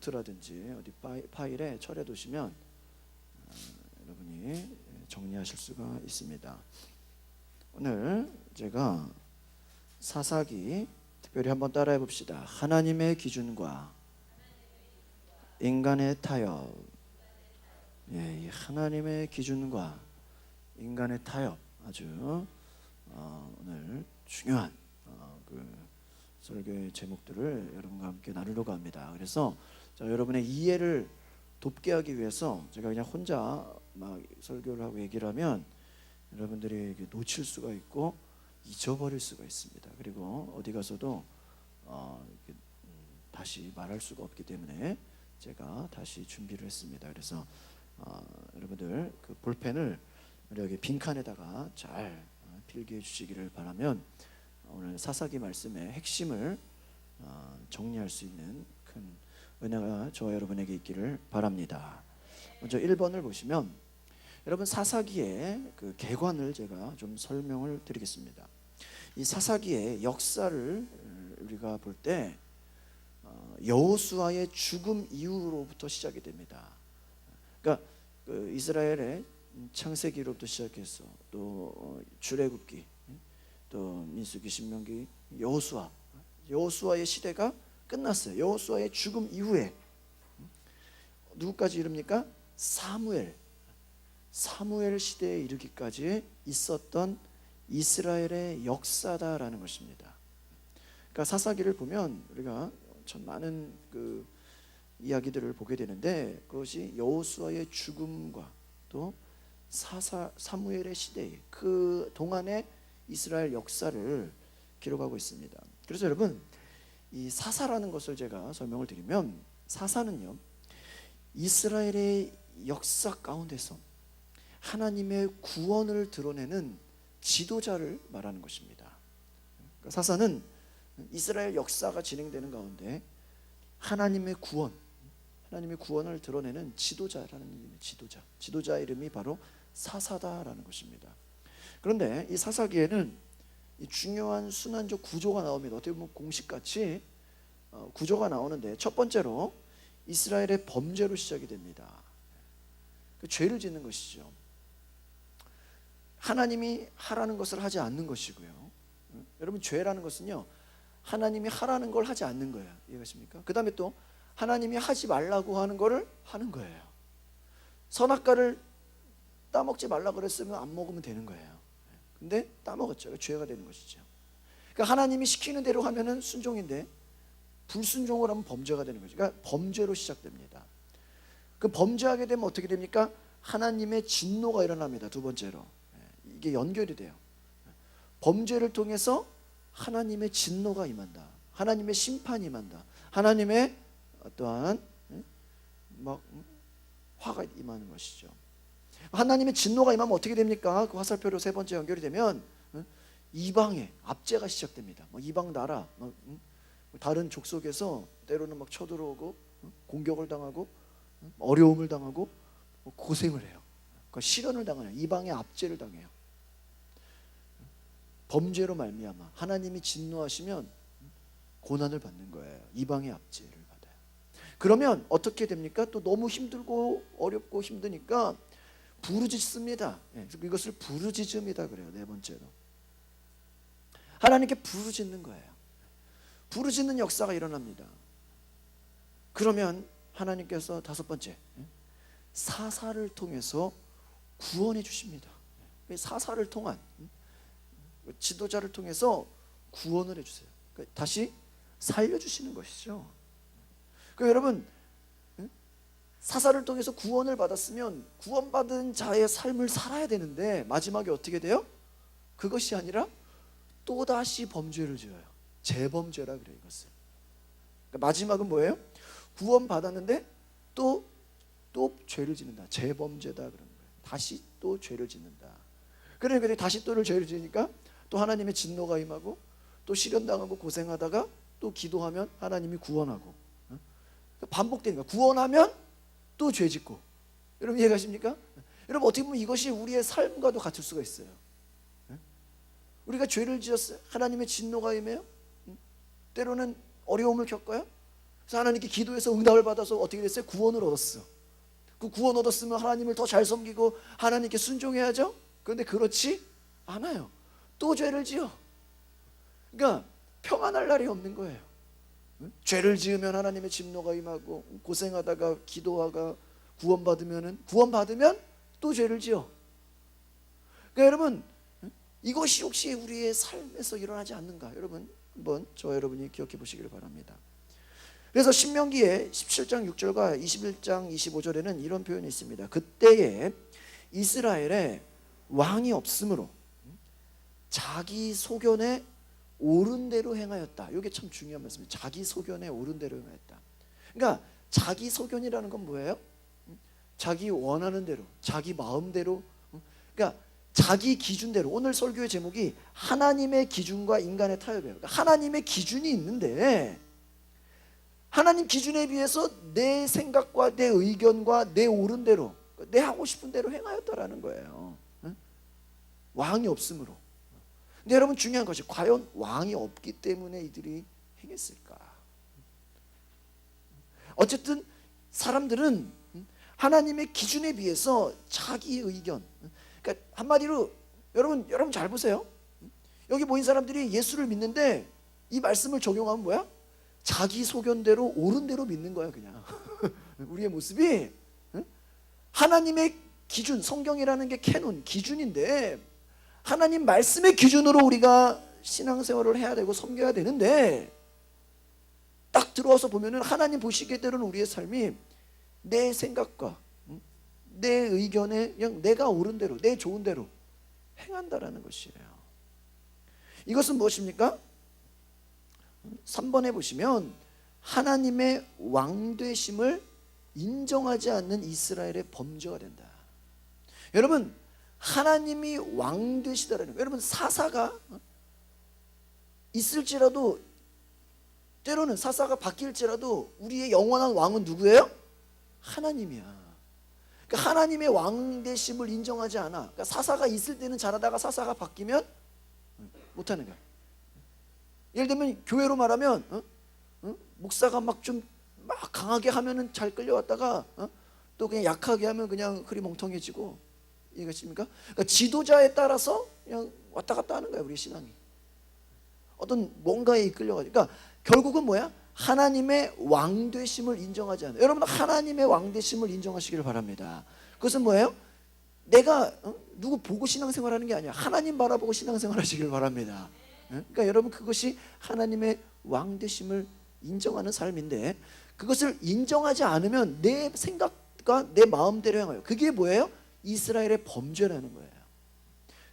노트라든지 어디 파일에 처리해 두시면 여러분이 정리하실 수가 있습니다. 오늘 제가 사사기 특별히 한번 따라해 봅시다. 하나님의 기준과 인간의 타협. 예, 이 하나님의 기준과 인간의 타협 아주 오늘 중요한 그 설교의 제목들을 여러분과 함께 나누려고 합니다. 그래서 여러분의 이해를 돕게 하기 위해서 제가 그냥 혼자 막 설교를 하고 얘기를 하면 여러분들이 놓칠 수가 있고 잊어버릴 수가 있습니다. 그리고 어디 가서도 다시 말할 수가 없기 때문에 제가 다시 준비를 했습니다. 그래서 여러분들 그 볼펜을 여기 빈칸에다가 잘 필기해 주시기를 바라면 오늘 사사기 말씀의 핵심을 정리할 수 있는 큰 은혜가 저와 여러분에게 있기를 바랍니다. 먼저 1번을 보시면 여러분 사사기의 그 개관을 제가 좀 설명을 드리겠습니다. 이 사사기의 역사를 우리가 볼 때 여호수아의 죽음 이후로부터 시작이 됩니다. 그러니까 그 이스라엘의 창세기로부터 시작해서 또 출애굽기, 또 민수기, 신명기, 여호수아의 시대가 끝났어요. 여호수아의 죽음 이후에 누구까지 이릅니까? 사무엘 시대에 이르기까지 있었던 이스라엘의 역사다라는 것입니다. 그러니까 사사기를 보면 우리가 참 많은 그 이야기들을 보게 되는데 그것이 여호수아의 죽음과 또 사무엘의 시대의 그 동안의 이스라엘 역사를 기록하고 있습니다. 그래서 여러분 이 사사라는 것을 제가 설명을 드리면 사사는요 이스라엘의 역사 가운데서 하나님의 구원을 드러내는 지도자를 말하는 것입니다. 그러니까 사사는 이스라엘 역사가 진행되는 가운데 하나님의 구원을 드러내는 지도자라는 이름의 지도자 이름이 바로 사사다라는 것입니다. 그런데 이 사사기에는 이 중요한 순환적 구조가 나옵니다. 어떻게 보면 공식같이 구조가 나오는데 첫 번째로 이스라엘의 범죄로 시작이 됩니다. 그 죄를 짓는 것이죠. 하나님이 하라는 것을 하지 않는 것이고요. 여러분 죄라는 것은요 하나님이 하라는 걸 하지 않는 거예요. 이해가십니까? 그 다음에 또 하나님이 하지 말라고 하는 거를 하는 거예요. 선악과를 따먹지 말라 그랬으면 안 먹으면 되는 거예요. 근데 따먹었죠. 죄가 되는 것이죠. 그러니까 하나님이 시키는 대로 하면은 순종인데 불순종을 하면 범죄가 되는 거죠. 그러니까 범죄로 시작됩니다. 그 범죄하게 되면 어떻게 됩니까? 하나님의 진노가 일어납니다. 두 번째로 이게 연결이 돼요. 범죄를 통해서 하나님의 진노가 임한다. 하나님의 심판이 임한다. 하나님의 어떠한 막 화가 임하는 것이죠. 하나님의 진노가 임하면 어떻게 됩니까? 그 화살표로 세 번째 연결이 되면 이방의 압제가 시작됩니다. 이방 나라, 다른 족속에서 때로는 막 쳐들어오고 공격을 당하고 어려움을 당하고 고생을 해요. 그러니까 시련을 당해요. 이방의 압제를 당해요. 범죄로 말미암아 하나님이 진노하시면 고난을 받는 거예요. 이방의 압제를 받아요. 그러면 어떻게 됩니까? 또 너무 힘들고 어렵고 힘드니까 부르짖습니다. 이것을 부르짖음이다 그래요. 네 번째로 하나님께 부르짖는 거예요. 부르짖는 역사가 일어납니다. 그러면 하나님께서 다섯 번째 사사를 통해서 구원해 주십니다. 사사를 통한 지도자를 통해서 구원을 해주세요. 다시 살려주시는 것이죠. 그러니까 여러분 사사를 통해서 구원을 받았으면 구원받은 자의 삶을 살아야 되는데 마지막에 어떻게 돼요? 그것이 아니라 또다시 범죄를 지어요. 재범죄라 그래요. 이것을 그러니까 마지막은 뭐예요? 구원받았는데 또 죄를 짓는다. 재범죄다 그러는 거예요. 다시 또 죄를 짓는다. 그러니까 다시 또 죄를 지으니까 또 하나님의 진노가 임하고 또 시련당하고 고생하다가 또 기도하면 하나님이 구원하고 반복되니까 구원하면 또 죄짓고. 여러분 이해가십니까? 여러분 어떻게 보면 이것이 우리의 삶과도 같을 수가 있어요. 우리가 죄를 지었어요. 하나님의 진노가 임해요. 때로는 어려움을 겪어요. 그래서 하나님께 기도해서 응답을 받아서 어떻게 됐어요? 구원을 얻었어. 그 구원 얻었으면 하나님을 더 잘 섬기고 하나님께 순종해야죠. 그런데 그렇지 않아요. 또 죄를 지어. 그러니까 평안할 날이 없는 거예요. 죄를 지으면 하나님의 진노가 임하고, 고생하다가 기도하가 구원받으면 또 죄를 지어. 그러니까 여러분, 이것이 혹시 우리의 삶에서 일어나지 않는가? 여러분 한번 저와 여러분이 기억해 보시기를 바랍니다. 그래서 신명기에 17장 6절과 21장 25절에는 이런 표현이 있습니다. 그때에 이스라엘에 왕이 없으므로 자기 소견에 옳은 대로 행하였다. 이게 참 중요한 말씀이에요. 자기 소견에 옳은 대로 행하였다. 그러니까 자기 소견이라는 건 뭐예요? 자기 원하는 대로, 자기 마음대로, 그러니까 자기 기준대로. 오늘 설교의 제목이 하나님의 기준과 인간의 타협이에요. 그러니까 하나님의 기준이 있는데 하나님 기준에 비해서 내 생각과 내 의견과 내 옳은 대로, 내 하고 싶은 대로 행하였다라는 거예요. 왕이 없으므로. 근데 여러분 중요한 것이 과연 왕이 없기 때문에 이들이 행했을까? 어쨌든 사람들은 하나님의 기준에 비해서 자기 의견, 그러니까 한마디로 여러분 잘 보세요. 여기 모인 사람들이 예수를 믿는데 이 말씀을 적용하면 뭐야? 자기 소견대로 옳은 대로 믿는 거야 그냥. 우리의 모습이 하나님의 기준, 성경이라는 게 캐논, 기준인데 하나님 말씀의 기준으로 우리가 신앙생활을 해야 되고 섬겨야 되는데 딱 들어와서 보면은 하나님 보시기에는 우리의 삶이 내 생각과 내 의견에 그냥 내가 옳은 대로, 내 좋은 대로 행한다라는 것이에요. 이것은 무엇입니까? 3번에 보시면 하나님의 왕되심을 인정하지 않는 이스라엘의 범죄가 된다. 여러분 하나님이 왕되시다라는 거예요. 여러분 사사가 있을지라도 때로는 사사가 바뀔지라도 우리의 영원한 왕은 누구예요? 하나님이야. 그러니까 하나님의 왕되심을 인정하지 않아. 그러니까 사사가 있을 때는 잘하다가 사사가 바뀌면 못하는 거야. 예를 들면 교회로 말하면 목사가 막 좀 막 강하게 하면은 잘 끌려왔다가 또 그냥 약하게 하면 그냥 흐리멍텅해지고. 이해가십니까? 그러니까 지도자에 따라서 그냥 왔다 갔다 하는 거야 우리 신앙이. 어떤 뭔가에 이끌려가지고. 그러니까 결국은 뭐야? 하나님의 왕되심을 인정하지 않아요. 여러분 하나님의 왕되심을 인정하시기를 바랍니다. 그것은 뭐예요? 내가 누구 보고 신앙생활하는 게 아니야. 하나님 바라보고 신앙생활하시기를 바랍니다. 그러니까 여러분 그것이 하나님의 왕되심을 인정하는 삶인데 그것을 인정하지 않으면 내 생각과 내 마음대로 행해요. 그게 뭐예요? 이스라엘의 범죄라는 거예요.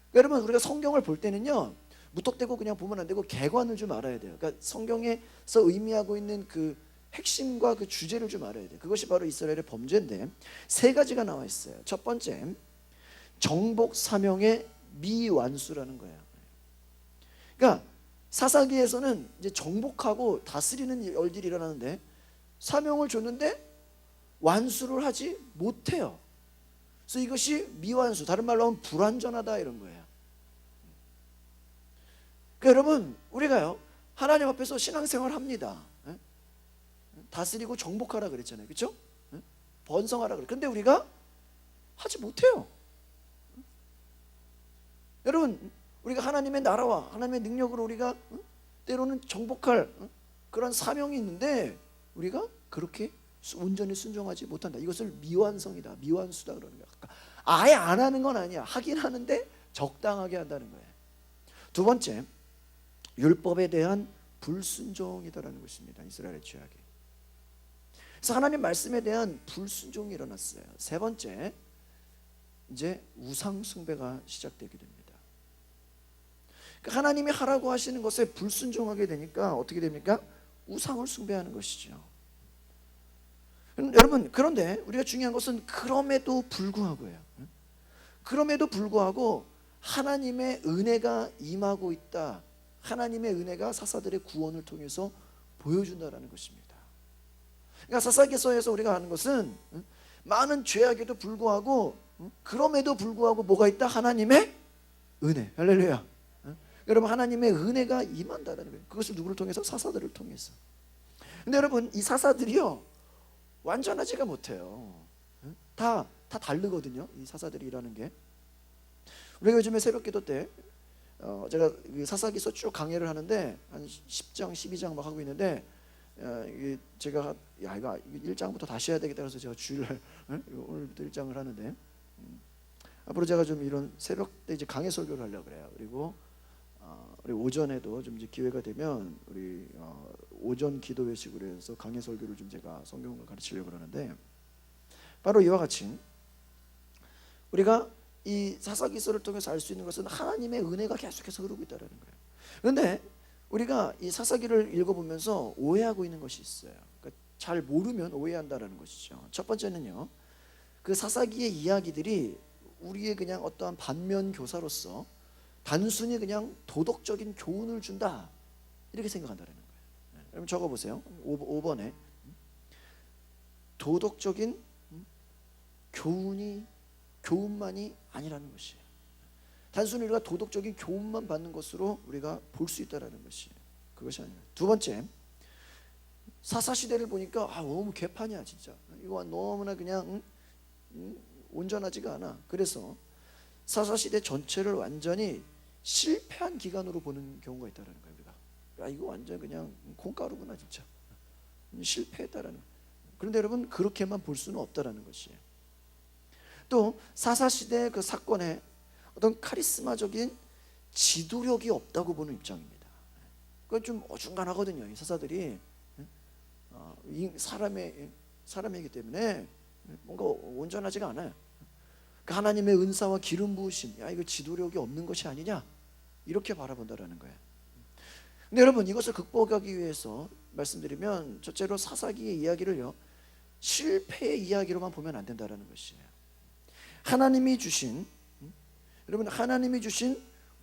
그러니까 여러분 우리가 성경을 볼 때는요 무턱대고 그냥 보면 안 되고 개관을 좀 알아야 돼요. 그러니까 성경에서 의미하고 있는 그 핵심과 그 주제를 좀 알아야 돼요. 그것이 바로 이스라엘의 범죄인데 세 가지가 나와 있어요. 첫 번째, 정복 사명의 미완수라는 거예요. 그러니까 사사기에서는 이제 정복하고 다스리는 일들이 일어나는데 사명을 줬는데 완수를 하지 못해요. 그래서 이것이 미완수, 다른 말로 하면 불완전하다 이런 거예요. 그러니까 여러분 우리가요 하나님 앞에서 신앙생활 합니다. 다스리고 정복하라 그랬잖아요. 그렇죠? 번성하라 그래. 근데 우리가 하지 못해요. 여러분 우리가 하나님의 나라와 하나님의 능력으로 우리가 때로는 정복할 그런 사명이 있는데 우리가 그렇게 온전히 순종하지 못한다. 이것을 미완성이다, 미완수다 그러는 거야. 그러니까 아예 안 하는 건 아니야. 하긴 하는데 적당하게 한다는 거예요. 두 번째, 율법에 대한 불순종이다라는 것입니다. 이스라엘의 죄악이. 그래서 하나님 말씀에 대한 불순종이 일어났어요. 세 번째, 이제 우상 숭배가 시작되게 됩니다. 그러니까 하나님이 하라고 하시는 것에 불순종하게 되니까 어떻게 됩니까? 우상을 숭배하는 것이죠. 여러분 그런데 우리가 중요한 것은 그럼에도 불구하고요. 그럼에도 불구하고 하나님의 은혜가 임하고 있다. 하나님의 은혜가 사사들의 구원을 통해서 보여준다라는 것입니다. 그러니까 사사기서에서 우리가 하는 것은 많은 죄악에도 불구하고 그럼에도 불구하고 뭐가 있다? 하나님의 은혜. 할렐루야. 여러분 하나님의 은혜가 임한다는 거예요. 그것을 누구를 통해서? 사사들을 통해서. 근데 여러분 이 사사들이요 완전하지가 못해요. 다 다르거든요. 이 사사들이 일하는 게. 우리가 요즘에 새벽기도 때 제가 사사기서 쭉 강해를 하는데 한 10장 12장 막 하고 있는데 이게 제가 이거 1장부터 다시 해야 되겠다 그래서 제가 주일날 오늘부터 1장을 하는데 앞으로 제가 좀 이런 새벽 때 이제 강해 설교를 하려고 그래요. 그리고 우리 오전에도 좀 이제 기회가 되면 우리 오전 기도 회식으로 해서 강해 설교를 좀 제가 성경을 가르치려고 그러는데 바로 이와 같이 우리가 이 사사기서를 통해서 알 수 있는 것은 하나님의 은혜가 계속해서 흐르고 있다는 거예요. 그런데 우리가 이 사사기를 읽어보면서 오해하고 있는 것이 있어요. 그러니까 잘 모르면 오해한다는 것이죠. 첫 번째는요, 그 사사기의 이야기들이 우리의 그냥 어떠한 반면 교사로서 단순히 그냥 도덕적인 교훈을 준다 이렇게 생각한다는 거예요. 여러분 적어보세요. 5번에 도덕적인 교훈만이 아니라는 것이에요. 단순히 우리가 도덕적인 교훈만 받는 것으로 우리가 볼 수 있다는 것이에요. 그것이 아니라 두 번째, 사사시대를 보니까 너무 개판이야 진짜. 이거 너무나 그냥 온전하지가 않아. 그래서 사사시대 전체를 완전히 실패한 기간으로 보는 경우가 있다는 거예요. 우리가 이거 완전 그냥 콩가루구나 진짜. 실패했다라는 거예요. 그런데 여러분 그렇게만 볼 수는 없다라는 것이에요. 또 사사시대 그 사건에 어떤 카리스마적인 지도력이 없다고 보는 입장입니다. 그건 좀 어중간하거든요. 이 사사들이 사람이기 때문에 뭔가 온전하지가 않아요. 그 하나님의 은사와 기름 부으심, 이거 지도력이 없는 것이 아니냐 이렇게 바라본다라는 거예요. 근데 여러분 이것을 극복하기 위해서 말씀드리면 첫째로 사사기의 이야기를요 실패의 이야기로만 보면 안 된다라는 것이에요. 하나님이 주신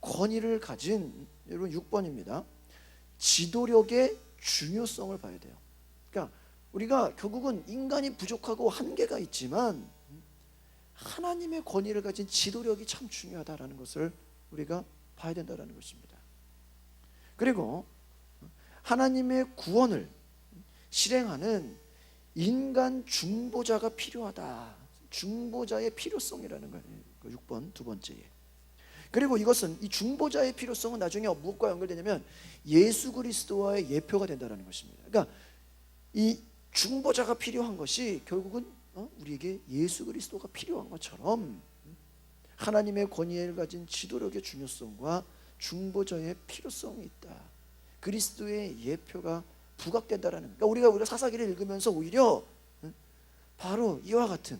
권위를 가진 여러분 6번입니다. 지도력의 중요성을 봐야 돼요. 그러니까 우리가 결국은 인간이 부족하고 한계가 있지만 하나님의 권위를 가진 지도력이 참 중요하다라는 것을 우리가 봐야 된다는 것입니다. 그리고 하나님의 구원을 실행하는 인간 중보자가 필요하다. 중보자의 필요성이라는 거예요. 6번 두 번째에. 그리고 이것은 이 중보자의 필요성은 나중에 무엇과 연결되냐면 예수 그리스도와의 예표가 된다는 것입니다. 그러니까 이 중보자가 필요한 것이 결국은 우리에게 예수 그리스도가 필요한 것처럼 하나님의 권위를 가진 지도력의 중요성과 중보자의 필요성이 있다. 그리스도의 예표가 부각된다라는. 그러니까 우리가 사사기를 읽으면서 오히려 바로 이와 같은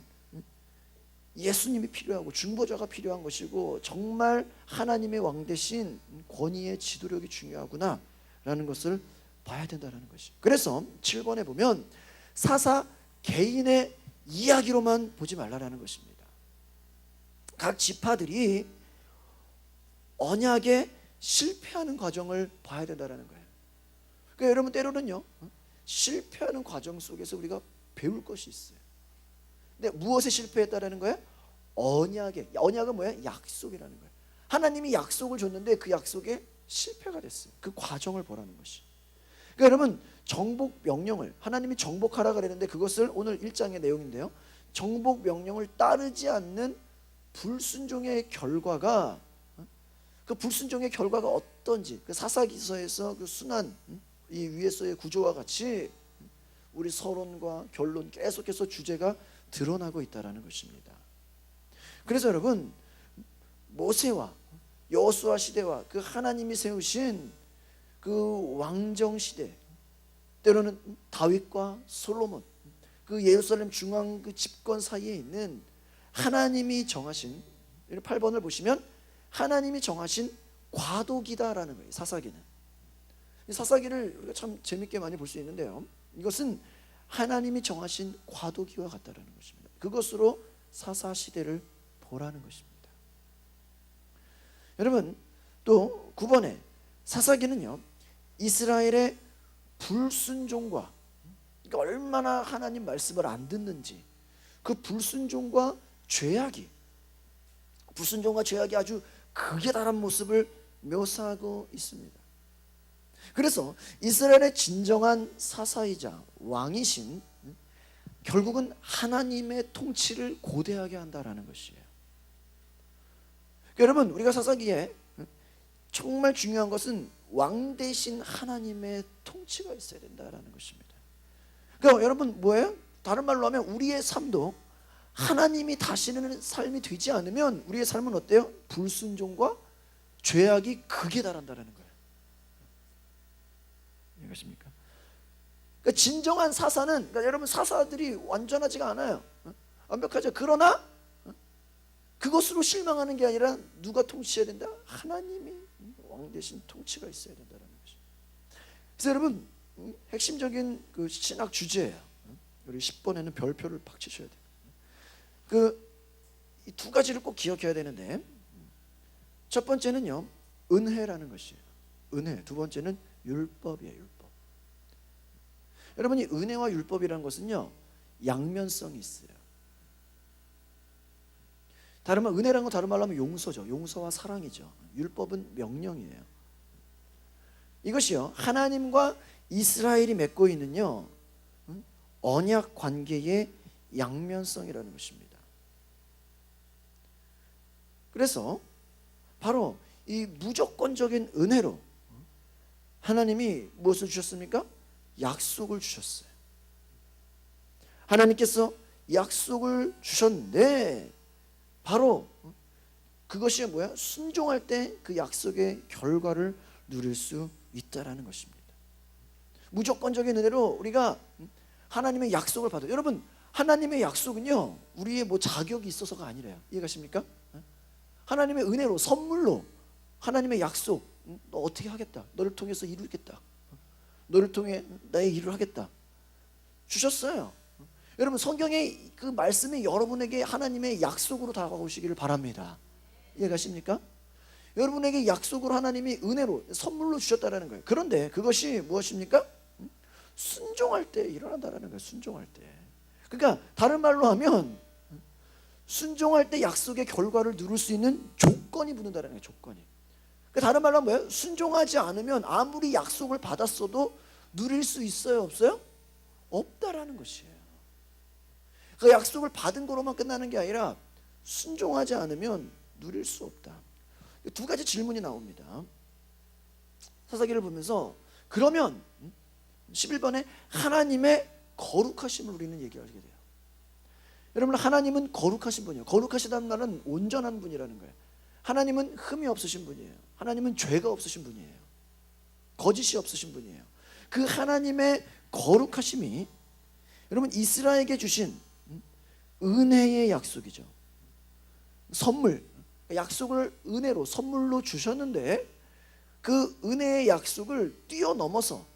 예수님이 필요하고 중보자가 필요한 것이고 정말 하나님의 왕 대신 권위의 지도력이 중요하구나 라는 것을 봐야 된다는 것이죠. 그래서 7번에 보면 사사 개인의 이야기로만 보지 말라라는 것입니다. 각 지파들이 언약에 실패하는 과정을 봐야 된다는 거예요. 그러니까 여러분 때로는요 실패하는 과정 속에서 우리가 배울 것이 있어요. 근데 무엇에 실패했다라는 거예요? 언약은 뭐예요? 약속이라는 거예요. 하나님이 약속을 줬는데 그 약속에 실패가 됐어요. 그 과정을 보라는 것이. 그러니까 여러분 정복 명령을 하나님이 정복하라 그랬는데 그것을 오늘 1장의 내용인데요. 정복 명령을 따르지 않는 불순종의 결과가 그 불순종의 결과가 어떤지 그 사사기서에서 그 순환 이 위에서의 구조와 같이 우리 서론과 결론 계속해서 주제가 드러나고 있다는 것입니다. 그래서 여러분 모세와 여호수아 시대와 그 하나님이 세우신 그 왕정 시대 때로는 다윗과 솔로몬 그 예루살렘 중앙 그 집권 사이에 있는 하나님이 정하신 8번을 보시면 하나님이 정하신 과도기다라는 거예요. 사사기는. 이 사사기를 우리가 참 재밌게 많이 볼 수 있는데요. 이것은 하나님이 정하신 과도기와 같다라는 것입니다. 그것으로 사사시대를 보라는 것입니다. 여러분 또 9번에 사사기는요 이스라엘의 불순종과 그러니까 얼마나 하나님 말씀을 안 듣는지 그 불순종과 죄악이 아주 극에 달한 모습을 묘사하고 있습니다. 그래서 이스라엘의 진정한 사사이자 왕이신 결국은 하나님의 통치를 고대하게 한다라는 것이에요. 여러분, 우리가 사사기에 정말 중요한 것은 왕 대신 하나님의 통치가 있어야 된다라는 것입니다. 그러니까 여러분 뭐예요? 다른 말로 하면 우리의 삶도 하나님이 다스리는 삶이 되지 않으면 우리의 삶은 어때요? 불순종과 죄악이 극에 달한다라는 거예요. 이해가십니까? 그러니까 진정한 사사는, 그러니까 여러분 사사들이 완전하지가 않아요. 완벽하죠. 그러나 그것으로 실망하는 게 아니라 누가 통치해야 된다? 하나님이 왕 대신 통치가 있어야 된다는 것이죠. 그래서 여러분 핵심적인 그 신학 주제예요. 우리 10번에는 별표를 팍 치셔야 돼요. 이 두 가지를 꼭 기억해야 되는데, 첫 번째는요 은혜라는 것이에요. 은혜. 두 번째는 율법이에요. 율법. 여러분이 은혜와 율법이라는 것은요 양면성이 있어요. 다른 말, 은혜라는 건 다른 말로 하면 용서죠. 용서와 사랑이죠. 율법은 명령이에요. 이것이요 하나님과 이스라엘이 맺고 있는요 언약 관계의 양면성이라는 것입니다. 그래서 바로 이 무조건적인 은혜로 하나님이 무엇을 주셨습니까? 약속을 주셨어요. 하나님께서 약속을 주셨는데 바로 그것이 뭐야? 순종할 때 그 약속의 결과를 누릴 수 있다라는 것입니다. 무조건적인 은혜로 우리가 하나님의 약속을 받아요. 여러분 하나님의 약속은요 우리의 뭐 자격이 있어서가 아니래요. 이해가십니까? 하나님의 은혜로, 선물로 하나님의 약속, 너 어떻게 하겠다, 너를 통해서 이루겠다, 너를 통해 나의 일을 하겠다 주셨어요. 여러분 성경의 그 말씀이 여러분에게 하나님의 약속으로 다가오시기를 바랍니다. 이해가십니까? 여러분에게 약속으로 하나님이 은혜로 선물로 주셨다는 거예요. 그런데 그것이 무엇입니까? 순종할 때 일어난다는 거예요. 순종할 때. 그러니까 다른 말로 하면 순종할 때 약속의 결과를 누릴 수 있는 조건이 붙는다는 거예요. 조건이. 그러니까 다른 말로 하면 뭐예요? 순종하지 않으면 아무리 약속을 받았어도 누릴 수 있어요? 없어요? 없다라는 것이에요. 그 약속을 받은 거로만 끝나는 게 아니라 순종하지 않으면 누릴 수 없다. 두 가지 질문이 나옵니다. 사사기를 보면서 그러면 11번에 하나님의 거룩하심을 우리는 얘기하게 돼요. 여러분 하나님은 거룩하신 분이에요. 거룩하시다는 말은 온전한 분이라는 거예요. 하나님은 흠이 없으신 분이에요. 하나님은 죄가 없으신 분이에요. 거짓이 없으신 분이에요. 그 하나님의 거룩하심이 여러분 이스라엘에게 주신 은혜의 약속이죠. 선물, 약속을 은혜로 선물로 주셨는데 그 은혜의 약속을 뛰어넘어서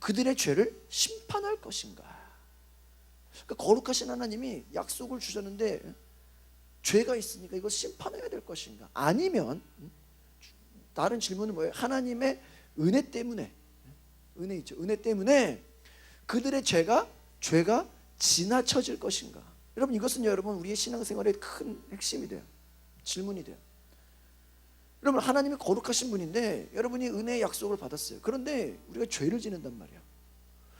그들의 죄를 심판할 것인가? 그러니까 거룩하신 하나님이 약속을 주셨는데 죄가 있으니까 이걸 심판해야 될 것인가? 아니면 다른 질문은 뭐예요? 하나님의 은혜 때문에, 은혜 있죠. 은혜 때문에 그들의 죄가 지나쳐질 것인가? 여러분 이것은 여러분 우리의 신앙생활의 큰 핵심이 돼요. 질문이 돼요. 여러분 하나님이 거룩하신 분인데 여러분이 은혜의 약속을 받았어요. 그런데 우리가 죄를 짓는단 말이야.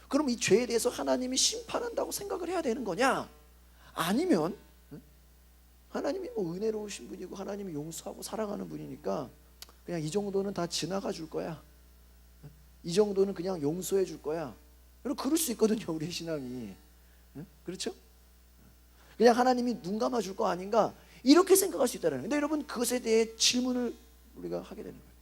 그럼 이 죄에 대해서 하나님이 심판한다고 생각을 해야 되는 거냐? 아니면 하나님이 뭐 은혜로우신 분이고 하나님이 용서하고 사랑하는 분이니까 그냥 이 정도는 다 지나가 줄 거야. 이 정도는 그냥 용서해 줄 거야. 여러분 그럴 수 있거든요. 우리의 신앙이. 그렇죠? 그냥 하나님이 눈 감아 줄 거 아닌가? 이렇게 생각할 수 있다는 거예요. 근데 여러분 그것에 대해 질문을 우리가 하게 되는 거예요.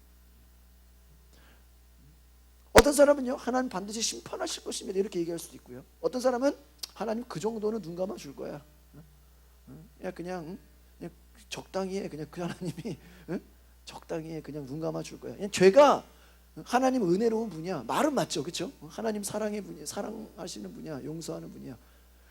어떤 사람은요 하나님 반드시 심판하실 것입니다 이렇게 얘기할 수도 있고요. 어떤 사람은 하나님 그 정도는 눈 감아 줄 거야. 그냥 적당히 해. 그냥 그 하나님이 적당히 해. 그냥 눈 감아 줄 거야. 그냥 죄가 하나님 은혜로운 분이야. 말은 맞죠, 그렇죠? 하나님 사랑의 분이야, 사랑하시는 분이야, 용서하는 분이야.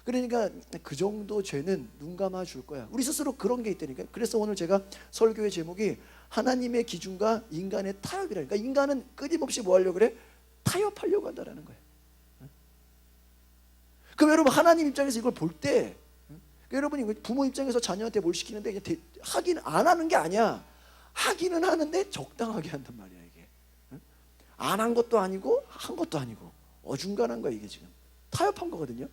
그러니까 그 정도 죄는 눈 감아 줄 거야. 우리 스스로 그런 게 있다니까요. 그래서 오늘 제가 설교의 제목이 하나님의 기준과 인간의 타협이라니까. 인간은 끊임없이 뭐 하려고 그래? 타협하려고 한다는 거예요. 그럼 여러분 하나님 입장에서 이걸 볼 때 여러분이 부모 입장에서 자녀한테 뭘 시키는데 하긴 안 하는 게 아니야. 하기는 하는데 적당하게 한단 말이야 이게. 안 한 것도 아니고 한 것도 아니고 어중간한 거야. 이게 지금 타협한 거거든요.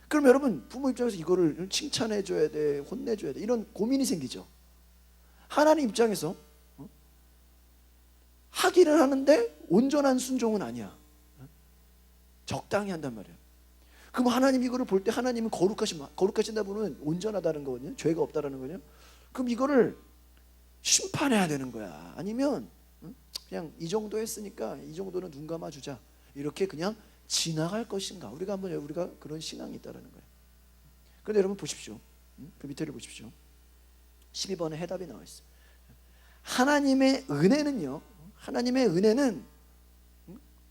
그럼 여러분 부모 입장에서 이거를 칭찬해 줘야 돼, 혼내 줘야 돼, 이런 고민이 생기죠. 하나님 입장에서 하기는 하는데 온전한 순종은 아니야. 적당히 한단 말이야. 그럼 하나님 이거를 볼 때 하나님은 거룩하신다 보면 온전하다는 거거든요. 죄가 없다라는 거죠. 그럼 이거를 심판해야 되는 거야. 아니면 그냥 이 정도 했으니까 이 정도는 눈 감아주자, 이렇게 그냥 지나갈 것인가. 우리가 그런 신앙이 있다라는 거예요. 그런데 여러분 보십시오. 그 밑에를 보십시오. 12번에 해답이 나와 있어요. 하나님의 은혜는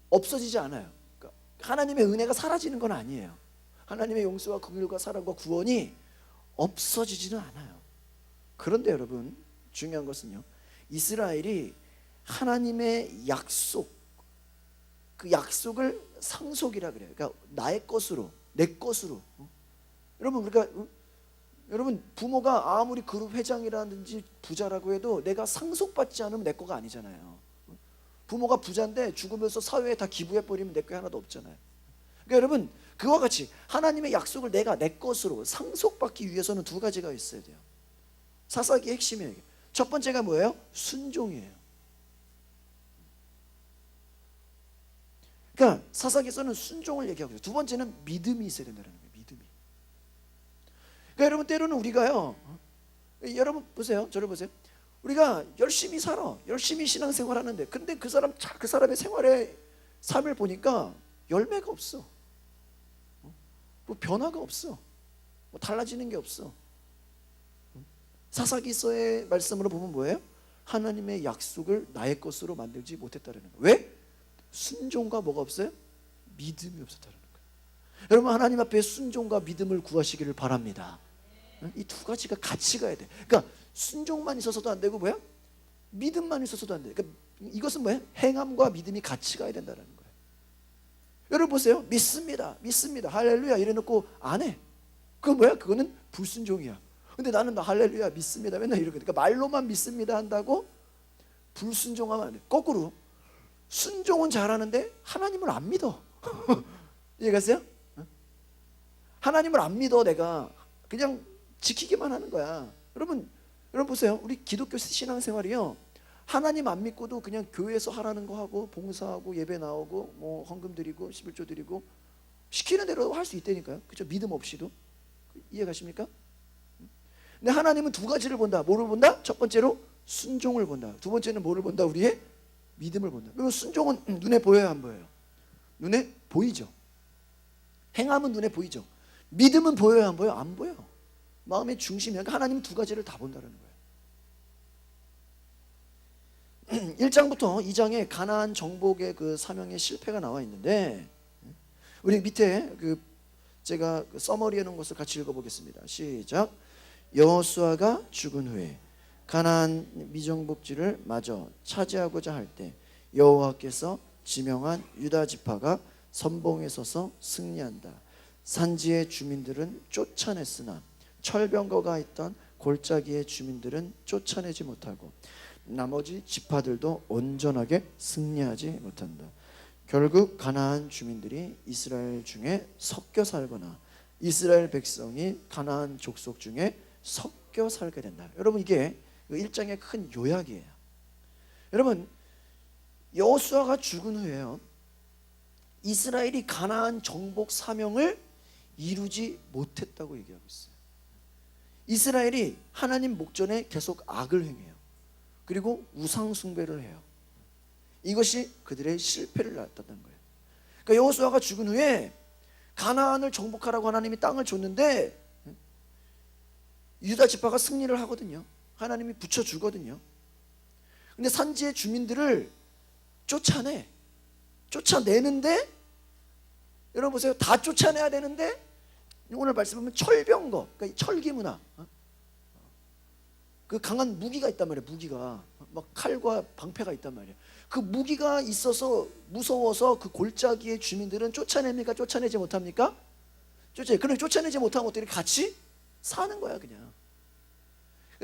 없어지지 않아요. 그러니까 하나님의 은혜가 사라지는 건 아니에요. 하나님의 용서와 긍휼과 사랑과 구원이 없어지지는 않아요. 그런데 여러분 중요한 것은요, 이스라엘이 하나님의 약속, 그 약속을 상속이라 그래요. 그러니까 나의 것으로, 내 것으로. 여러분 부모가 아무리 그룹 회장이라든지 부자라고 해도 내가 상속받지 않으면 내 거가 아니잖아요. 부모가 부자인데 죽으면서 사회에 다 기부해버리면 내 거 하나도 없잖아요. 그러니까 여러분 그와 같이 하나님의 약속을 내가 내 것으로 상속받기 위해서는 두 가지가 있어야 돼요. 사사기의 핵심이에요. 첫 번째가 뭐예요? 순종이에요. 그러니까 사사기에서는 순종을 얘기하고 있어요. 두 번째는 믿음이 있어야 된다는 거예요. 믿음이. 그러니까 여러분 때로는 우리가요, 여러분 보세요, 저를 보세요. 우리가 열심히 살아, 열심히 신앙생활 하는데, 근데 그 사람의 생활의 삶을 보니까 열매가 없어. 뭐 변화가 없어. 뭐 달라지는 게 없어. 사사기서의 말씀으로 보면 뭐예요? 하나님의 약속을 나의 것으로 만들지 못했다는 거예요. 왜? 순종과 뭐가 없어요? 믿음이 없었다는 거예요. 여러분 하나님 앞에 순종과 믿음을 구하시기를 바랍니다. 이 두 가지가 같이 가야 돼. 그러니까 순종만 있어서도 안 되고 뭐야? 믿음만 있어서도 안 돼. 그러니까 이것은 뭐야? 행함과 믿음이 같이 가야 된다는 거예요. 여러분 보세요. 믿습니다, 할렐루야 이래놓고 안 해. 그건 뭐야? 그거는 불순종이야. 근데 나는 할렐루야 믿습니다 맨날 이러거든. 그러니까 말로만 믿습니다 한다고 불순종하면 안 돼. 거꾸로 순종은 잘하는데 하나님을 안 믿어. 이해가세요? 하나님을 안 믿어. 내가 그냥 지키기만 하는 거야. 여러분 보세요. 우리 기독교 신앙생활이요, 하나님 안 믿고도 그냥 교회에서 하라는 거 하고 봉사하고 예배 나오고 뭐 헌금 드리고 11조 드리고 시키는 대로 할 수 있다니까요. 그렇죠? 믿음 없이도. 이해가십니까? 근데 하나님은 두 가지를 본다. 뭐를 본다? 첫 번째로 순종을 본다. 두 번째는 뭐를 본다? 우리의 믿음을 본다. 그리고 순종은 눈에 보여요, 안 보여요? 눈에 보이죠. 행함은 눈에 보이죠. 믿음은 보여요, 안 보여요? 안 보여. 마음의 중심이야. 그러니까 하나님은 두 가지를 다 본다는 거예요. 1장부터 2장에 가나안 정복의 그 사명의 실패가 나와 있는데, 우리 밑에 제가 서머리해 놓은 것을 같이 읽어보겠습니다. 시작. 여호수아가 죽은 후에 가나안 미정복지를 마저 차지하고자 할 때 여호와께서 지명한 유다 지파가 선봉에 서서 승리한다. 산지의 주민들은 쫓아냈으나 철병거가 있던 골짜기의 주민들은 쫓아내지 못하고 나머지 지파들도 온전하게 승리하지 못한다. 결국 가나안 주민들이 이스라엘 중에 섞여 살거나 이스라엘 백성이 가나안 족속 중에 섞여 살게 된다. 여러분 이게 1장의 큰 요약이에요. 여러분 여호수아가 죽은 후에요, 이스라엘이 가나안 정복 사명을 이루지 못했다고 얘기하고 있어요. 이스라엘이 하나님 목전에 계속 악을 행해요. 그리고 우상 숭배를 해요. 이것이 그들의 실패를 낳았다는 거예요. 그러니까 여호수아가 죽은 후에 가나안을 정복하라고 하나님이 땅을 줬는데 유다 지파가 승리를 하거든요. 하나님이 붙여주거든요. 근데 산지의 주민들을 쫓아내는데 여러분 보세요. 다 쫓아내야 되는데 오늘 말씀하면 철병거, 그러니까 철기 문화, 그 강한 무기가 있단 말이에요. 무기가 막 칼과 방패가 있단 말이에요. 그 무기가 있어서 무서워서 그 골짜기의 주민들은 쫓아냅니까? 쫓아내지 못합니까? 그럼 쫓아내지 못한 것들이 같이 사는 거야 그냥.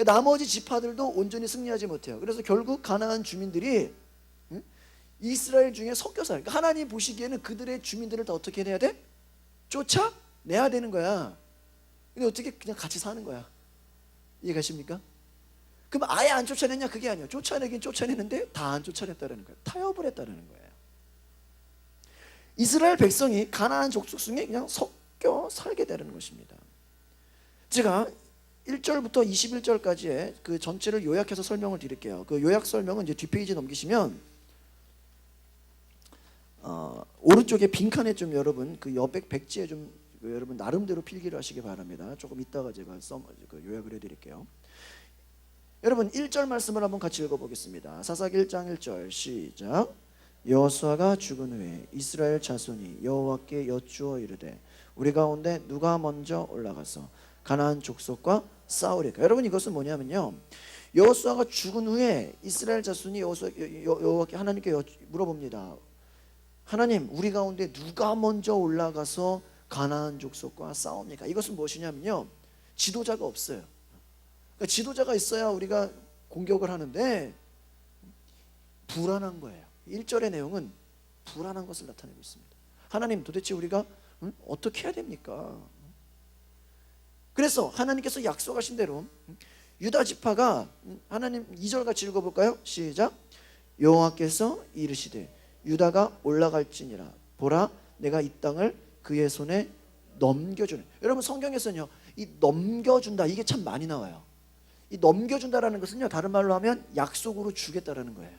나머지 지파들도 온전히 승리하지 못해요. 그래서 결국 가나안 주민들이 이스라엘 중에 섞여 살아요. 그러니까 하나님 보시기에는 그들의 주민들을 다 어떻게 해야 돼? 쫓아내야 되는 거야. 근데 어떻게 그냥 같이 사는 거야. 이해가십니까? 그럼 아예 안 쫓아냈냐? 그게 아니에요. 쫓아내긴 쫓아내는데 다 안 쫓아냈다는 거예요. 타협을 했다는 거예요. 이스라엘 백성이 가나안 족속 중에 그냥 섞여 살게 되는 것입니다. 제가 1절부터 21절까지의 그 전체를 요약해서 설명을 드릴게요. 그 요약 설명은 이제 뒷페이지 넘기시면 오른쪽에 빈칸에 좀 여러분 그 여백 백지에 좀 여러분 나름대로 필기를 하시기 바랍니다. 조금 이따가 제가 요약을 해드릴게요. 여러분 1절 말씀을 한번 같이 읽어보겠습니다. 사사기 1장 1절 시작. 여호수아가 죽은 후에 이스라엘 자손이 여호와께 여쭈어 이르되 우리 가운데 누가 먼저 올라가서 가나안 족속과 싸우리까. 여러분 이것은 뭐냐면요, 여호수아가 죽은 후에 이스라엘 자손이 여호와께 하나님께 물어봅니다. 하나님, 우리 가운데 누가 먼저 올라가서 가나안 족속과 싸웁니까? 이것은 무엇이냐면요, 지도자가 없어요. 그러니까 지도자가 있어야 우리가 공격을 하는데 불안한 거예요. 1절의 내용은 불안한 것을 나타내고 있습니다. 하나님, 도대체 우리가 어떻게 해야 됩니까? 그래서 하나님께서 약속하신 대로 유다 지파가, 하나님 2절 같이 읽어볼까요? 시작. 여호와께서 이르시되 유다가 올라갈지니라 보라 내가 이 땅을 그의 손에 넘겨주네. 여러분 성경에서는요, 이 넘겨준다 이게 참 많이 나와요. 이 넘겨준다라는 것은요, 다른 말로 하면 약속으로 주겠다라는 거예요.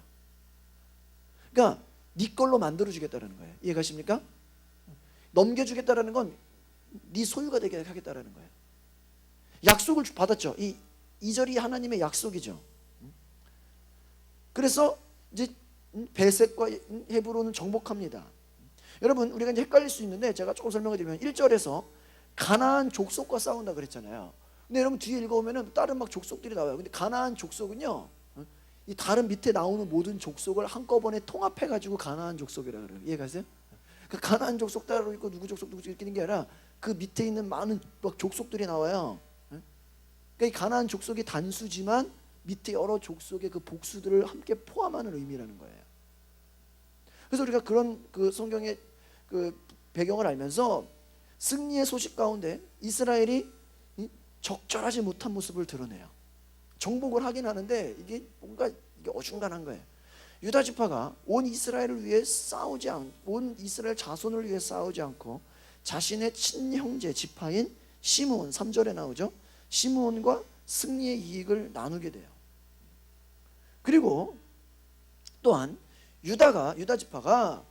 그러니까 네 걸로 만들어 주겠다라는 거예요. 이해가십니까? 넘겨주겠다라는 건 네 소유가 되게 하겠다라는 거예요. 약속을 받았죠. 이 2절이 하나님의 약속이죠. 그래서 이제 베셋과 헤브론은 정복합니다. 여러분 우리가 이제 헷갈릴 수 있는데 제가 조금 설명을 드리면 1절에서 가나안 족속과 싸운다 그랬잖아요. 근데 여러분 뒤에 읽어보면 다른 막 족속들이 나와요. 근데 가나안 족속은요, 이 다른 밑에 나오는 모든 족속을 한꺼번에 통합해가지고 가나안 족속이라고 그래요. 이해가세요? 그 가나안 족속 따로 있고 누구 족속 누구 이렇게 있는 게 아니라 그 밑에 있는 많은 막 족속들이 나와요. 그러니까 이 가나안 족속이 단수지만 밑에 여러 족속의 그 복수들을 함께 포함하는 의미라는 거예요. 그래서 우리가 그런 그 성경의 그 배경을 알면서 승리의 소식 가운데 이스라엘이 적절하지 못한 모습을 드러내요. 정복을 하긴 하는데 이게 뭔가 이게 어중간한 거예요. 유다 지파가 온 이스라엘을 위해 온 이스라엘 자손을 위해 싸우지 않고 자신의 친형제 지파인 시므온, 3절에 나오죠. 시므온과 승리의 이익을 나누게 돼요. 그리고 또한 유다 지파가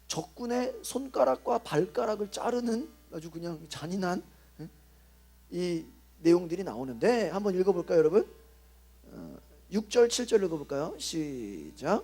적군의 손가락과 발가락을 자르는 아주 그냥 잔인한 이 내용들이 나오는데 한번 읽어볼까요, 여러분? 6절 7절 읽어볼까요? 시작.